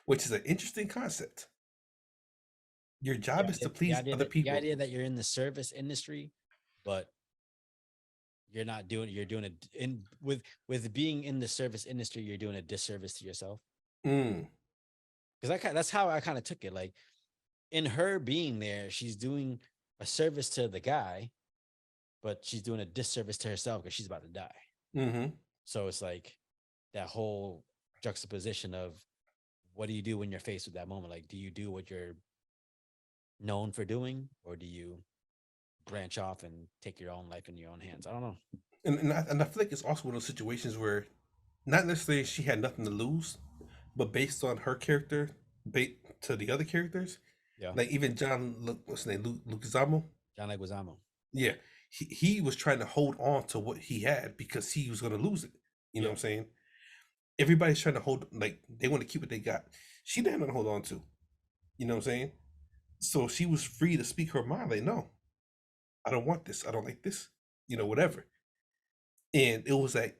which is an interesting concept. Your job is to The please idea other that the people idea that you're in the service industry, but you're doing it in with being in the service industry, you're doing a disservice to yourself. Mm, Because that's how I kind of took it. Like, in her being there, she's doing a service to the guy, but she's doing a disservice to herself because she's about to die. mm-hmm. So it's like that whole juxtaposition of, what do you do when you're faced with that moment? Like, do you do what you're known for doing, or do you branch off and take your own life in your own hands? I don't know. And I feel like it's also one of those situations where not necessarily she had nothing to lose, but based on her character, to the other characters, Yeah. like even John, what's his name, Luke Zamo, John Leguizamo. yeah, he was trying to hold on to what he had because he was going to lose it. You know Yeah. what I'm saying? Everybody's trying to hold, like they want to keep what they got. She didn't want to hold on to. You know what I'm saying? So she was free to speak her mind. Like, no, I don't want this. I don't like this. Whatever. And it was like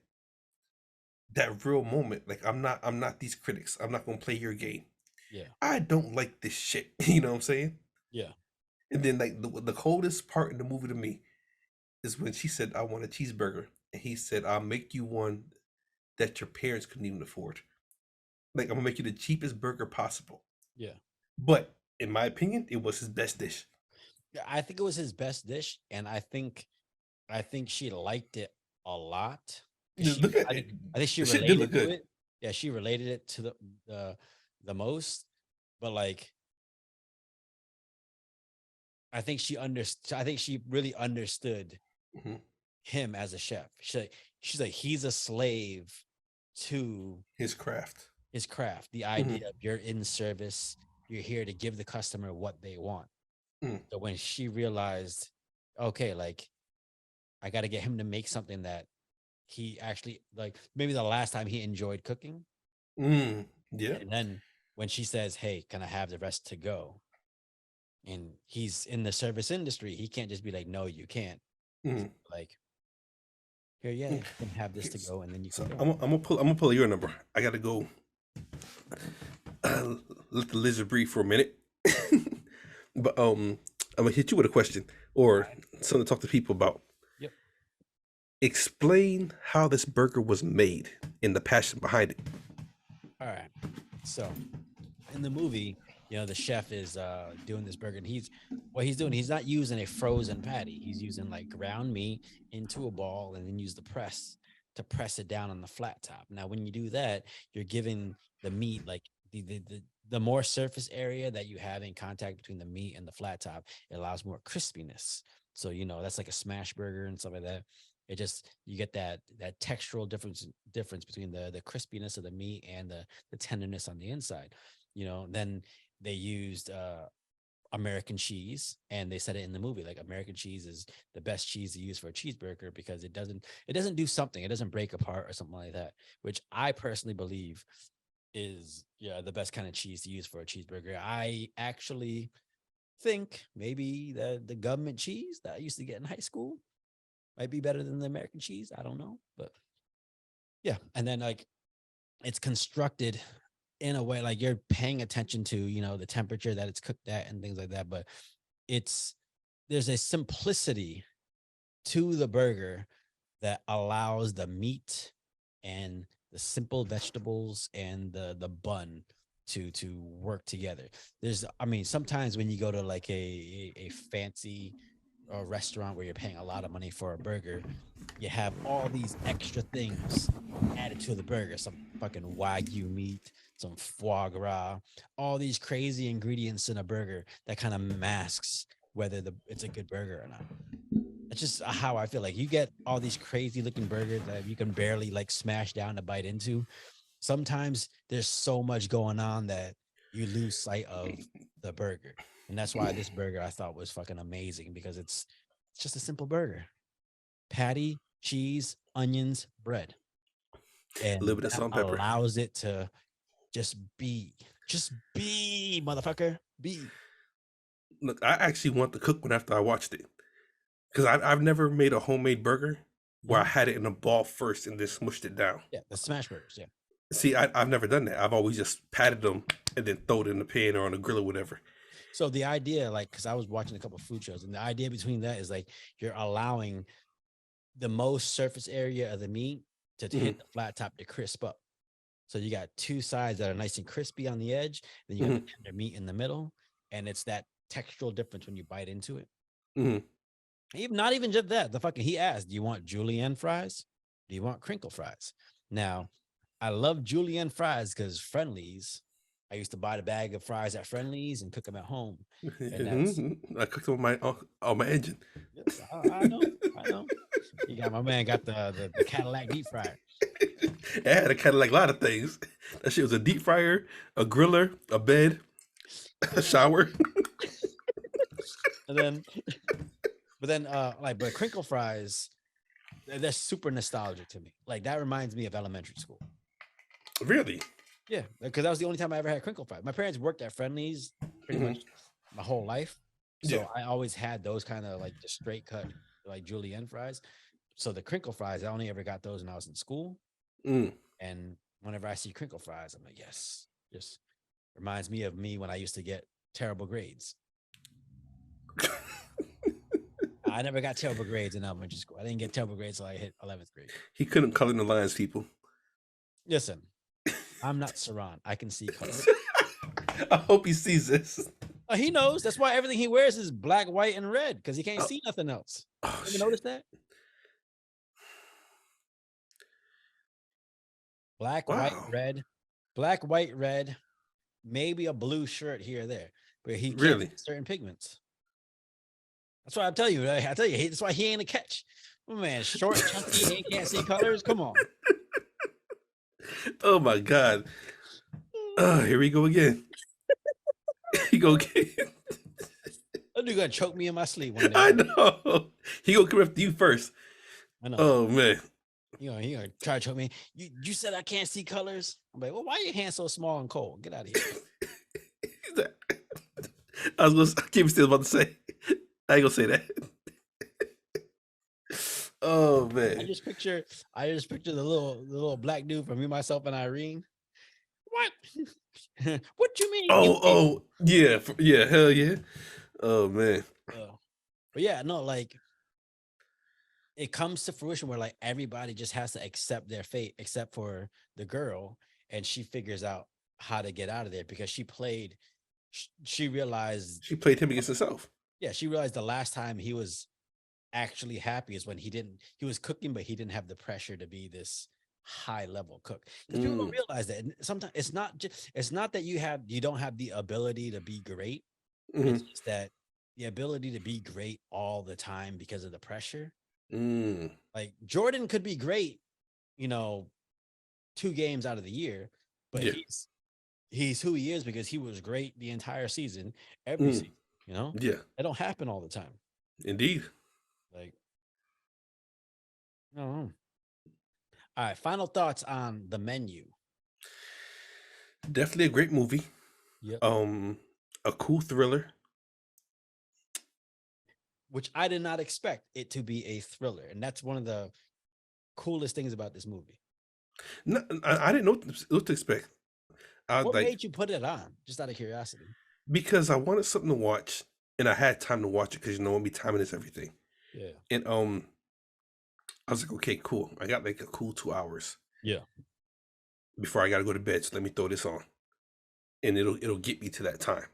that real moment. Like I'm not these critics. I'm not gonna play your game. Yeah. I don't like this shit. You know what I'm saying? Yeah. And then like the coldest part in the movie to me is when she said, "I want a cheeseburger," and he said, "I'll make you one that your parents couldn't even afford." Like, I'm gonna make you the cheapest burger possible. Yeah. But in my opinion, it was his best dish. Yeah, I think it was his best dish, and I think she liked it a lot. 'Cause Look at it. I think she The shit did related look to good. it. Yeah, she related it to the the most. But like, I think she really understood Mhm. him as a chef. She's like he's a slave to His craft. his craft. The Mhm. idea of you're in service, you're here to give the customer what they want. Mm. So when she realized, okay, like I got to get him to make something that he actually like, maybe the last time he enjoyed cooking. Mm. Yeah. And then when she says, "Hey, can I have the rest to go?" And he's in the service industry, he can't just be like, "No, you can't." He's Mm. like, "Here, yeah, Mm. you can have this to go, and then you So can go." I'm gonna pull your number. I gotta go let the lizard breathe for a minute. But I'm gonna hit you with a question All or right. something to talk to people about. Yep. Explain how this burger was made and the passion behind it. All right. So in the movie, the chef is doing this burger, and he's doing, he's not using a frozen patty. He's using like ground meat into a ball and then use the press to press it down on the flat top. Now, when you do that, you're giving the meat like the more surface area that you have in contact between the meat and the flat top, it allows more crispiness. So that's like a smash burger and stuff like that. It just, you get that textural difference between the crispiness of the meat and the tenderness on the inside. Then they used American cheese, and they said it in the movie, like American cheese is the best cheese to use for a cheeseburger because it doesn't do something, it doesn't break apart or something like that, which I personally believe is, yeah, the best kind of cheese to use for a cheeseburger. I actually think maybe the government cheese that I used to get in high school might be better than the American cheese. I don't know, but yeah. And then like it's constructed in a way like you're paying attention to the temperature that it's cooked at and things like that, but it's there's a simplicity to the burger that allows the meat and the simple vegetables and the bun to work together. I mean, sometimes when you go to like a fancy restaurant where you're paying a lot of money for a burger, you have all these extra things added to the burger, some fucking wagyu meat, some foie gras, all these crazy ingredients in a burger that kind of masks whether it's a good burger or not. That's just how I feel. Like you get all these crazy looking burgers that you can barely like smash down to bite into. Sometimes there's so much going on that you lose sight of the burger. And that's why this burger I thought was fucking amazing, because it's just a simple burger. Patty, cheese, onions, bread. A little And bit of that salt and pepper. allows it to just be, motherfucker, be. Look, I actually want to cook one after I watched it because I've never made a homemade burger where I Mhm. had it in a ball first and then smushed it down. Yeah, the smash burgers. Yeah. See, I've never done that. I've always just patted them and then throw it in the pan or on the grill or whatever. So the idea, like, because I was watching a couple of food shows, and the idea between that is like you're allowing the most surface area of the meat to Hmm. hit the flat top to crisp up. So you got two sides that are nice and crispy on the edge, then you got Hmm. the tender meat in the middle, and it's that textural difference when you bite into it. Hmm. Even not even just that. He asked, "Do you want julienne fries? Do you want crinkle fries?" Now, I love julienne fries because Friendlies. I used to buy the bag of fries at Friendlies and cook them at home, and that's I cooked them on my engine. yes, I know, I know. You got my man got the Cadillac deep fryer. It had a kind of like a lot of things. That shit was a deep fryer, a griller, a bed, a shower. And then, but crinkle fries, they're super nostalgic to me. Like that reminds me of elementary school. Really? Yeah, because that was the only time I ever had crinkle fries. My parents worked at Friendlies pretty Hmm. much my whole life, Yeah. so I always had those kind of like the straight cut like julienne fries. So the crinkle fries, I only ever got those when I was in school. Mm. And whenever I see crinkle fries, I'm like, yes, just reminds me of me when I used to get terrible grades. I never got terrible grades in elementary school. I didn't get terrible grades until I hit 11th grade. He couldn't color in the lines, people. Listen, I'm not Saran. I can see color. I hope he sees this. He knows. That's why everything he wears is black, white, and red because he can't Oh, see nothing else. oh You ever shit. notice that? Black, white, Wow. red, black, white, red, maybe a blue shirt here or there, but he can't Really? see certain pigments. That's why I tell you. I tell you, that's why he ain't a catch. Oh, man, short, chunky, he can't see colors. Come on. Oh my god. Here we go again. He go again. That dude gonna choke me in my sleep one day. I know. He gonna come after you first. I know. Oh man. He gonna try to choke me. You said I can't see colors. I'm like, well, why are your hands so small and cold? Get out of here. I keep still about to say. I ain't gonna say that. Oh I man. just picture the little black dude from Me, Myself, and Irene. What? What you mean? Oh yeah, yeah, hell yeah. Oh man. But yeah, no, like it comes to fruition where like everybody just has to accept their fate except for the girl, and she figures out how to get out of there because she realized, She played him against herself. yeah, she realized the last time he was actually happy is when he was cooking, but he didn't have the pressure to be this high level cook. Because people don't realize that. And sometimes it's not that you don't have the ability to be great. It's just that the ability to be great all the time because of the pressure. Like Jordan could be great, 2 games out of the year, but Yeah. he's who he is because he was great the entire season, every season. Yeah. It don't happen all the time. Indeed. Like, I don't know. All right, final thoughts on The Menu. Definitely a great movie. Yep. A cool thriller. Which I did not expect it to be a thriller, and that's one of the coolest things about this movie. No, I didn't know what to expect. I What like made you put it on? Just out of curiosity. because I wanted something to watch, and I had time to watch it because me, timing is everything. Yeah. And I was like, okay, cool. I got like a cool 2 hours. Yeah. Before I gotta go to bed, so let me throw this on, and it'll get me to that time.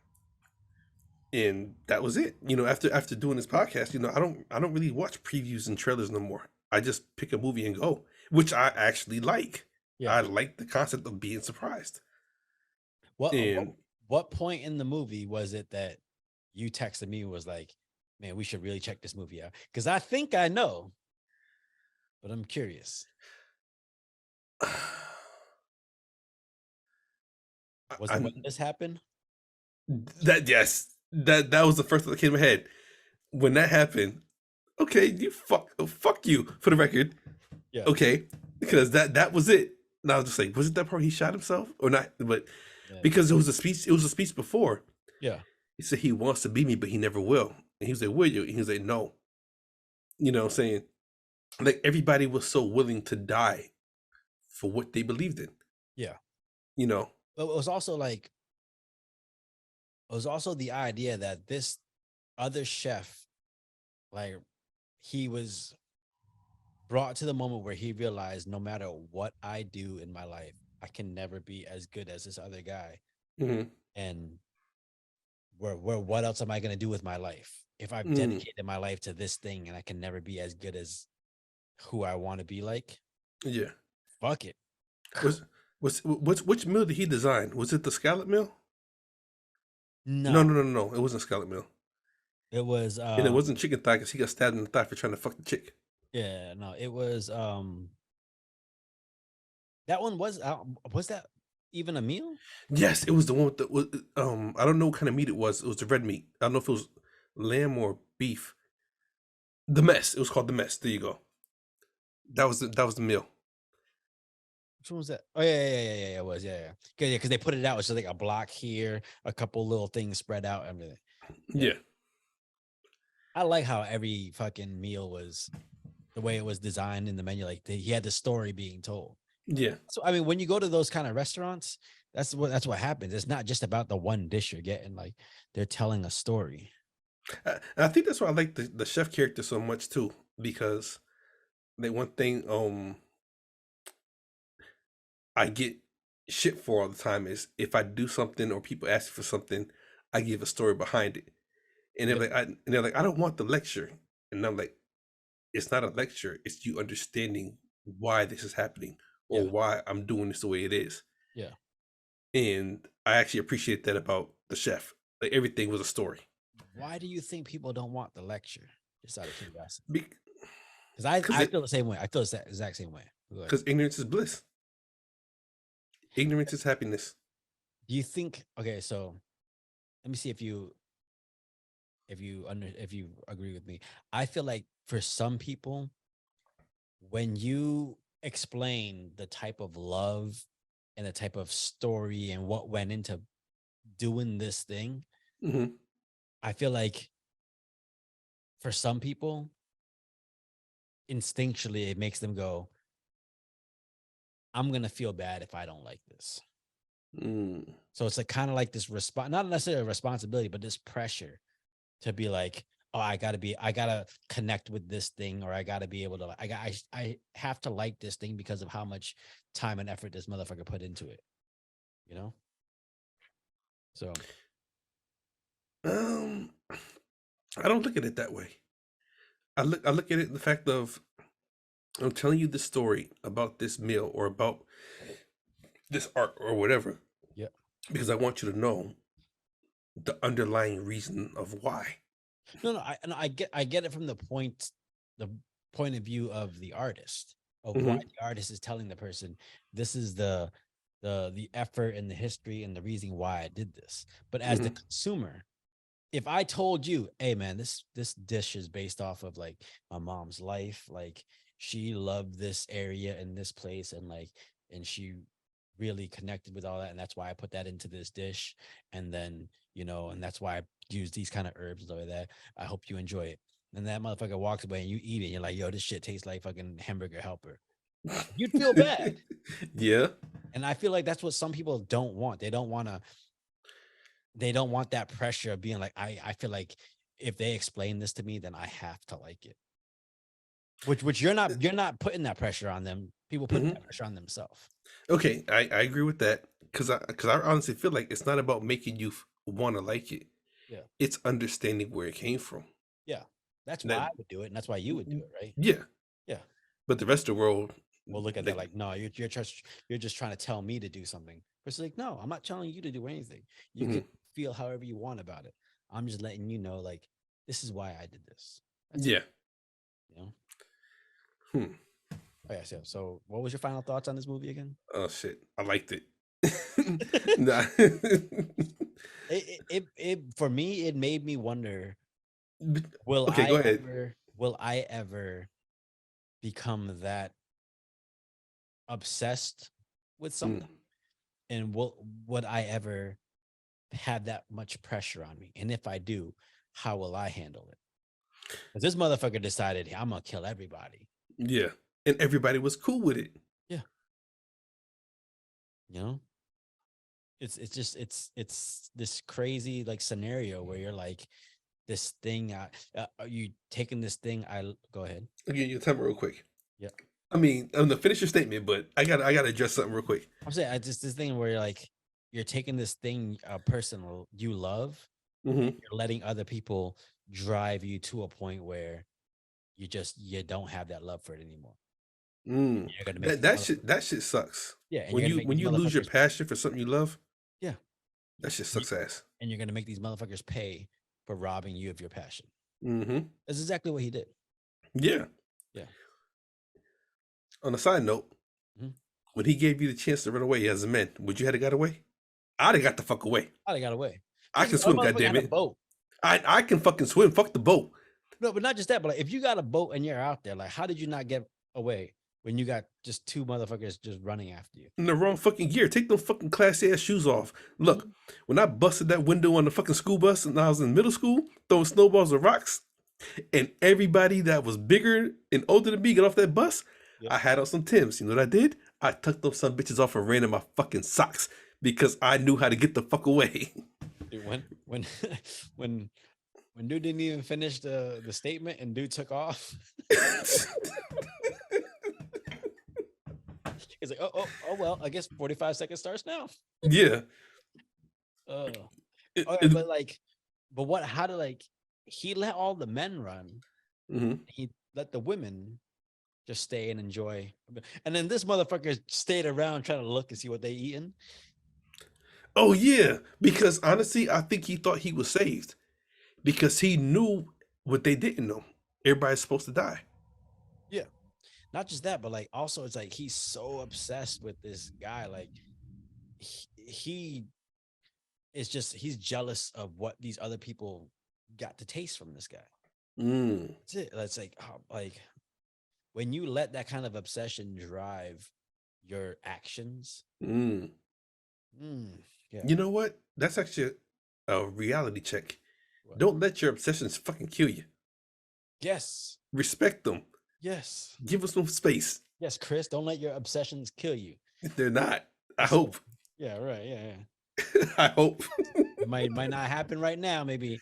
And that was it. After doing this podcast, I don't really watch previews and trailers no more. I just pick a movie and go, which I actually like. Yeah. I like the concept of being surprised. What point in the movie was it that you texted me and was like, man, we should really check this movie out? Because I think I know, but I'm curious. Was it when this happened? Yes, that was the first thing that came to my head when that happened. Okay, you fuck you for the record. Yeah. Okay, because that was it. And I was just like, was it that part he shot himself or not? But because it was a speech before. Yeah. He said he wants to be me, but he never will. And he was like, will you? And he was like, no. I'm saying, like, everybody was so willing to die for what they believed in. Yeah. But it was also the idea that this other chef, like, he was brought to the moment where he realized no matter what I do in my life, I can never be as good as this other guy. And what else am I going to do with my life if I've dedicated my life to this thing and I can never be as good as who I want to be like? Yeah. Fuck it. Which meal did he design? Was it the scallop meal? No. It wasn't scallop meal. It was and it wasn't chicken thigh because he got stabbed in the thigh for trying to fuck the chick. Yeah, no, it was that one was that even a meal? Yes, it was the one with I don't know what kind of meat it was. It was the red meat. I don't know if it was lamb or beef. The mess. It was called the mess. There you go. That was the meal. Which one was that? Oh yeah, it was, yeah. Because they put it out. It's just like a block here, a couple little things spread out, everything. Yeah. I like how every fucking meal was the way it was designed in the menu. Like he had the story being told. Yeah. So I mean, when you go to those kind of restaurants, that's what happens. It's not just about the one dish you're getting. Like they're telling a story. I think that's why I like the chef character so much too, because one thing I get shit for all the time is if I do something or people ask for something, I give a story behind it. And Yeah, they're like, I don't want the lecture. And I'm like, it's not a lecture. It's you understanding why this is happening or yeah, why I'm doing this the way it is. yeah. And I actually appreciate that about the chef. Like everything was a story. Why do you think people don't want the lecture? Just out of curiosity. Because Because I it feel the same way. I feel the exact same way. Go ahead. because ignorance is bliss. Ignorance is happiness. Do you think? Okay, so let me see if you agree with me. I feel like for some people, when you explain the type of love and the type of story and what went into doing this thing, Hmm. I feel like for some people, instinctually, it makes them go, I'm gonna feel bad if I don't like this. Mm. So it's like kind of like this response, not necessarily a responsibility, but this pressure to be like, oh, I gotta connect with this thing, or I gotta be able to, I have to like this thing because of how much time and effort this motherfucker put into it, you know? So Um, I don't look at it that way. I look at it the fact of I'm telling you the story about this meal or about this art or whatever yeah, because I want you to know the underlying reason of why. no, no, I get it from the point of view of the artist, of why Hmm. the artist is telling the person this is the effort and the history and the reason why I did this. But as the Hmm. consumer, if I told you, hey man, this dish is based off of like my mom's life, like she loved this area and this place, and like and she really connected with all that, and that's why I put that into this dish, and then and that's why I use these kind of herbs and stuff like that. I hope you enjoy it. And that motherfucker walks away and you eat it, and you're like, yo, this shit tastes like fucking hamburger helper. You'd feel bad. Yeah. And I feel like that's what some people don't want. They don't want that pressure of being like, I feel like if they explain this to me, then I have to like it. Which you're not putting that pressure on them. People put Hmm. that pressure on themselves. Okay, I agree with that because I honestly feel like it's not about making you want to like it. Yeah. It's understanding where it came from. Yeah. That's why That I would do it, and that's why you would do it, right? yeah, Yeah. but the rest of the world, We'll look at that like like, no, you're just trying to tell me to do something. It's like, no, I'm not telling you to do anything. You can mhm, feel however you want about it. I'm just letting you know, like, this is why I did this. That's it. yeah. You know? Hmm. Oh yeah, so what was your final thoughts on this movie again? Oh shit, I liked it. Nah. It for me, it made me wonder, Okay, go ahead. will I ever become that obsessed with Mm. something? And would I ever have that much pressure on me? And if I do, how will I handle it? Because this motherfucker decided, I'm gonna kill everybody. Yeah, and everybody was cool with it. Yeah. You know? It's this crazy like scenario where you're like, this thing, are you taking this thing? Go ahead. Again, you tell me real quick. Yeah. I mean, I'm gonna finish your statement, but I gotta address something real quick. I'm saying I just this thing where you're like, you're taking this thing, a person you love, Hmm. you're letting other people drive you to a point where you don't have that love for it anymore. Mm. You're gonna make That these that shit sucks. yeah, and you're gonna make When these you lose your motherfuckers passion for something you love, yeah, that shit y- sucks ass. and you're gonna make these motherfuckers pay for robbing you of your passion. Hmm. That's exactly what he did. Yeah. Yeah. On a side note, Mhm. when he gave you the chance to run away as a man, would you have got away? I'd have got the fuck away. Oh, they got away. I First of can all, that swim, motherfucker goddamn had a it. boat. I can fucking swim. Fuck the boat. No, but not just that, but like if you got a boat and you're out there, like how did you not get away when you got just two motherfuckers just running after you? In the wrong fucking gear. Take those fucking classy ass shoes off. Look, Mhm. when I busted that window on the fucking school bus and I was in middle school, throwing snowballs and rocks, and everybody that was bigger and older than me got off that bus, Yep. I had on some Tims. You know what I did? I tucked those some bitches off and ran in my fucking socks because I knew how to get the fuck away. Dude, when when when dude didn't even finish the statement and dude took off. He's like, oh well, I guess 45 seconds starts now. Yeah. Oh, It, all right, it, but like, but what? How to like? He let all the men run. mhm. He let the women just stay and enjoy. And then this motherfucker stayed around trying to look and see what they eating. Oh yeah, because honestly, I think he thought he was saved because he knew what they didn't know. Everybody's supposed to die. Yeah. Not just that, but like also it's like he's so obsessed with this guy. Like he is just he's jealous of what these other people got to taste from this guy. Mm, That's it. That's like when you let that kind of obsession drive your actions. mm. Mm, yeah. You know what? That's actually a reality check. What? Don't let your obsessions fucking kill you. Yes. Respect them. Yes. Give us some space. Yes, Chris. Don't let your obsessions kill you. They're not. I So hope. yeah, right. Yeah, yeah. I hope. It might not happen right now. Maybe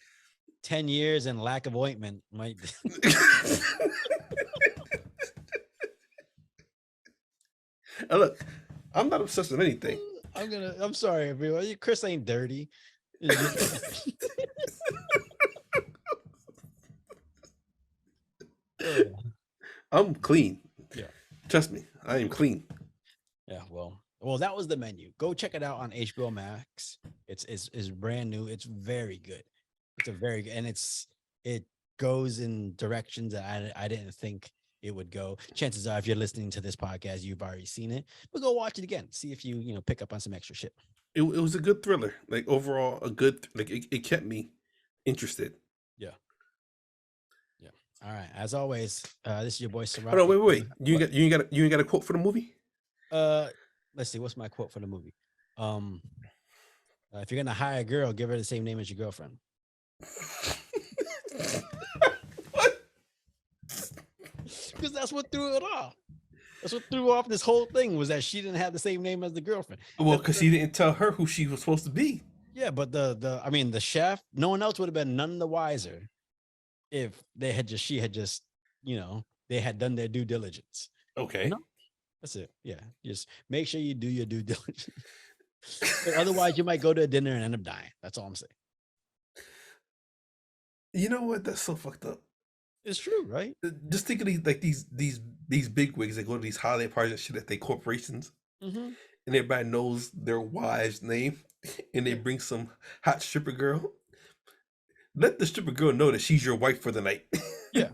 10 years and lack of ointment might. Look, I'm not obsessed with anything. I'm sorry, everyone. Chris ain't dirty. I'm clean. Yeah. Trust me, I am clean. Yeah. Well, that was the menu. Go check it out on HBO Max. It's brand new. It's very good. It's a very good, and it goes in directions that I didn't think it would go. Chances are, if you're listening to this podcast, you've already seen it. But go watch it again. See if you pick up on some extra shit. It was a good thriller. Like overall, a good like it kept me interested. Yeah. Yeah. All right. As always, this is your boy Hold Sarath. on, wait. What? You ain't got a quote for the movie? Uh, let's see. What's my quote for the movie? Um, if you're gonna hire a girl, give her the same name as your girlfriend. What? Because that's what threw it off. That's what threw off this whole thing was that she didn't have the same name as the girlfriend. Well, because he didn't tell her who she was supposed to be. Yeah, but the chef, no one else would have been none the wiser if she had just they had done their due diligence. Okay. That's it. Yeah, just make sure you do your due diligence. Otherwise, you might go to a dinner and end up dying. That's all I'm saying. You know what? That's so fucked up. It's true, right? Just think of these big wigs that go to these holiday parties and shit at they corporations, Mm-hmm. and everybody knows their wives' name, and they bring some hot stripper girl. Let the stripper girl know that she's your wife for the night. Yeah.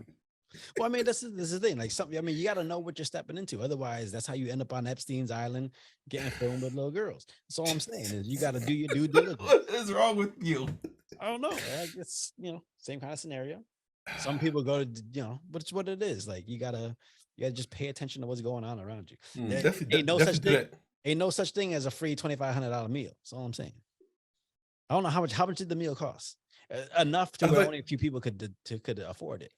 Well, I mean, this is the thing. Like something. I mean, you got to know what you're stepping into. Otherwise, that's how you end up on Epstein's island getting filmed with little girls. That's all I'm saying is you got to do your due diligence. What is wrong with you? I don't know. I guess same kind of scenario. Some people go to but it's what it is. Like you gotta just pay attention to what's going on around you. Definitely, Ain't no such definitely do thing. Ain't no such thing as a free $2,500 meal. That's all I'm saying. I don't know how much did the meal cost. Enough to where only a few people could afford it.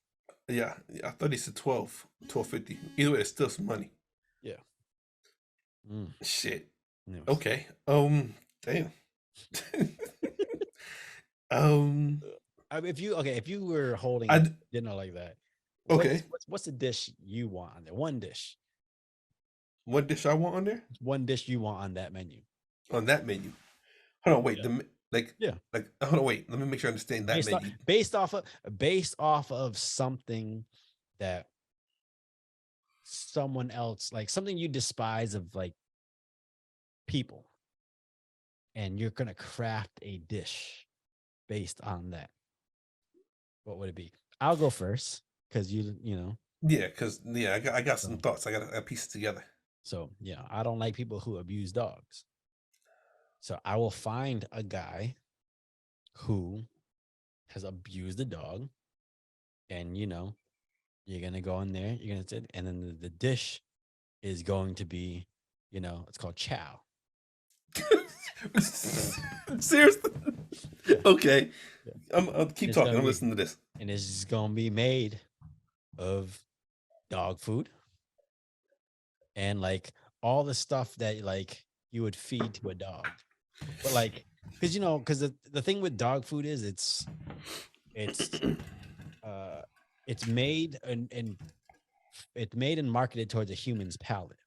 Yeah, I thought he said 12.50. Either way, it's still some money. Yeah. Shit. Anyways. Okay. Damn. If you were holding dinner like that, okay. What's the dish you want on there? One dish. What dish I want on there? One dish you want on that menu. On that menu. Hold on, wait. Yeah. Hold on, wait. Let me make sure I understand that menu. Based off of something that someone else, like something you despise of like people, and you're gonna craft a dish based on that. What would it be? I'll go first because you know. Yeah, I got some thoughts. I got to piece it together. So I don't like people who abuse dogs. So I will find a guy who has abused a dog, and you're gonna go in there, you're gonna sit, and then the dish is going to be, it's called chow. Seriously? Yeah. Okay. I'll keep talking. I'm listening to this. And it's gonna be made of dog food and like all the stuff that like you would feed to a dog. But like, because the thing with dog food is it's made and it's made and marketed towards a human's palate.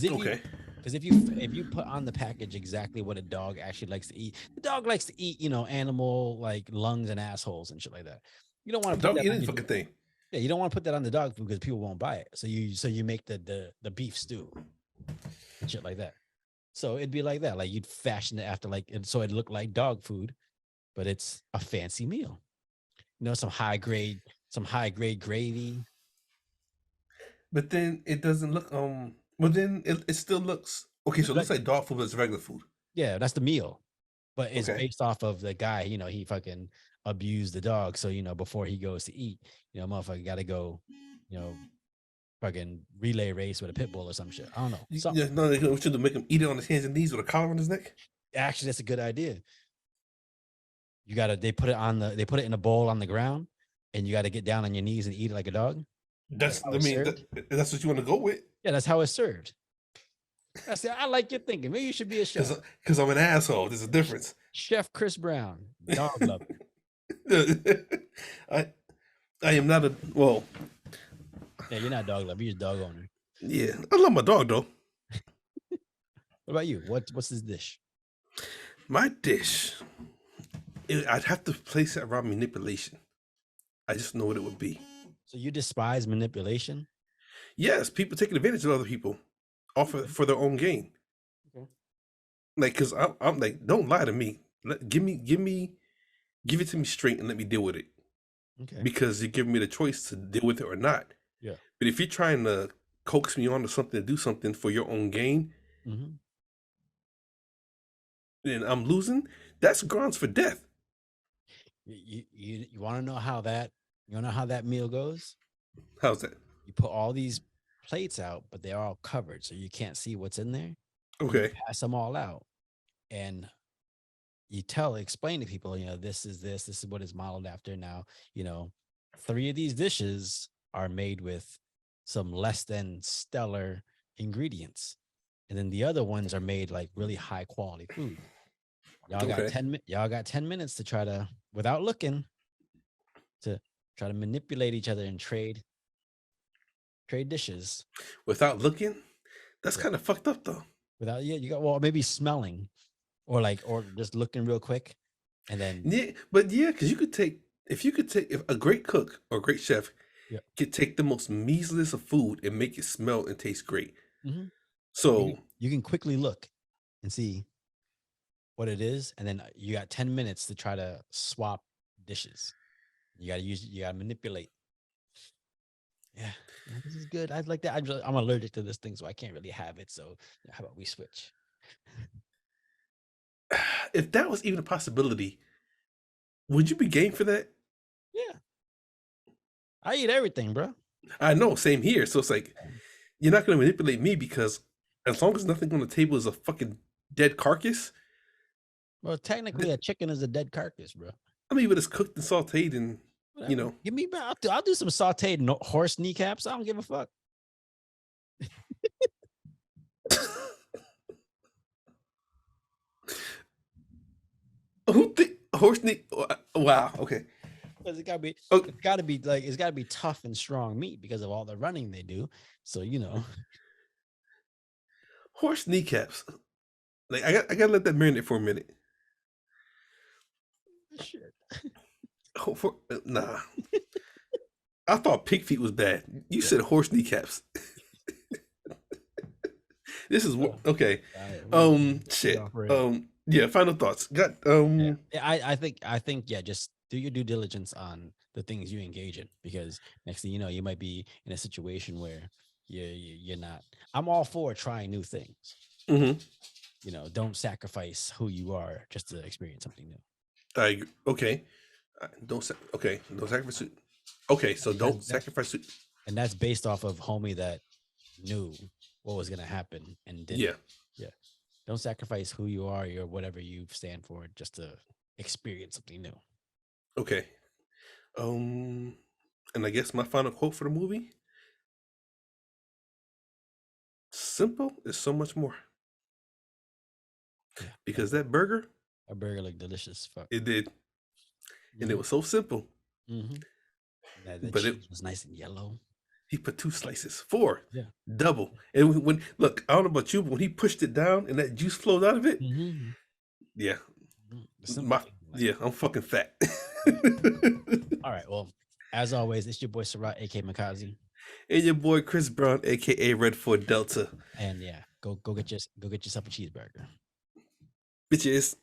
Because if you Okay. because if you put on the package exactly what a dog actually likes to eat, the dog likes to eat, animal like lungs and assholes and shit like that. You don't want to put Don't that eat on any your fucking thing. yeah, you don't want to put that on the dog food because people won't buy it. So you make the beef stew and shit like that. So it'd be like that. Like you'd fashion it after like and so it looked like dog food, but it's a fancy meal. Some high grade gravy. But then it doesn't look well then it still looks okay, so it looks Like, like dog food, but it's regular food. yeah, that's the meal. But it's Okay. based off of the guy, he fucking abused the dog. So, before he goes to eat, motherfucker gotta go, you know, fucking relay race with a pit bull or some shit. I don't know. So Yeah, no, they should make him eat it on his hands and knees with a collar on his neck. actually that's a good idea. They put it in a bowl on the ground and you gotta get down on your knees and eat it like a dog. That's That's how I it's mean served. that's what you want to go with. Yeah, that's how it's served. I like your thinking. Maybe you should be a chef. Because I'm an asshole. There's a difference. Chef Chris Brown, dog lover. I I am not a well, Yeah, you're not a dog lover, you're a dog owner. yeah. I love my dog though. What about you? What's this dish? My dish, I'd have to place it around manipulation. I just know what it would be. So you despise manipulation? Yes, people taking advantage of other people, offer Okay. for their own gain. Okay. Like, cause I'm like, don't lie to me. Give it to me straight and let me deal with it. Okay. Because you're giving me the choice to deal with it or not. Yeah. But if you're trying to coax me onto something to do something for your own gain, Mm-hmm. then I'm losing. That's grounds for death. You want to know how that meal goes? How's that? You put all these plates out, but they're all covered, so you can't see what's in there. And you Okay. pass them all out, and you explain to people, this is what it's modeled after. Now, 3 of these dishes are made with some less than stellar ingredients, and then the other ones are made like really high quality food. Okay. Y'all got 10 minutes to try to, without looking, to try to manipulate each other and trade dishes. Without looking, that's Yeah. kind of fucked up though. Without you got well maybe smelling or just looking real quick and then Yeah, but yeah, because if a great cook or great chef yeah. could take the most measliest of food and make it smell and taste great. Mm-hmm. So You can quickly look and see what it is, and then you got 10 minutes to try to swap dishes. You got to manipulate. Yeah, this is good. I'd like that. I'm allergic to this thing, so I can't really have it. So how about we switch? if that was even a possibility, would you be game for that? Yeah, I eat everything, bro. I know, same here. So it's like you're not going to manipulate me because as long as nothing on the table is a fucking dead carcass. Well, technically, a chicken is a dead carcass, bro. I mean, but it's cooked and sautéed and Whatever. Give me, I'll do some sautéed horse kneecaps. I don't give a fuck. Who think horse knee? Wow. Okay. Because it gotta be, Oh, it's gotta be tough and strong meat because of all the running they do. So horse kneecaps. Like I gotta let that marinate for a minute. shit. Nah. I thought pig feet was bad. You said horse kneecaps. This is what okay. Shit. Yeah. Final thoughts. Got I think yeah, just do your due diligence on the things you engage in because next thing you know, you might be in a situation where you're not. I'm all for trying new things. mhm. Don't sacrifice who you are just to experience something new. I agree. Okay. Okay. Don't sacrifice. Okay. So don't sacrifice. And that's based off of homie that knew what was gonna happen and didn't. Yeah. Yeah. Don't sacrifice who you are or whatever you stand for just to experience something new. Okay. And I guess my final quote for the movie: "Simple is so much more." Yeah. Because that burger, A burger looked delicious. Fuck. it did, and it was so simple. Mm-hmm. That But cheese was nice and yellow. He put 2 slices, 4, Yeah. double. And when look, I don't know about you, but when he pushed it down and that juice flowed out of it, Mm-hmm. yeah, The simple my thing, like, yeah, I'm fucking fat. yeah. All right. Well, as always, it's your boy Sarath, aka Makazi. And your boy Chris Brown, aka Red Ford Delta. And yeah, go get yourself a cheeseburger. Bitches.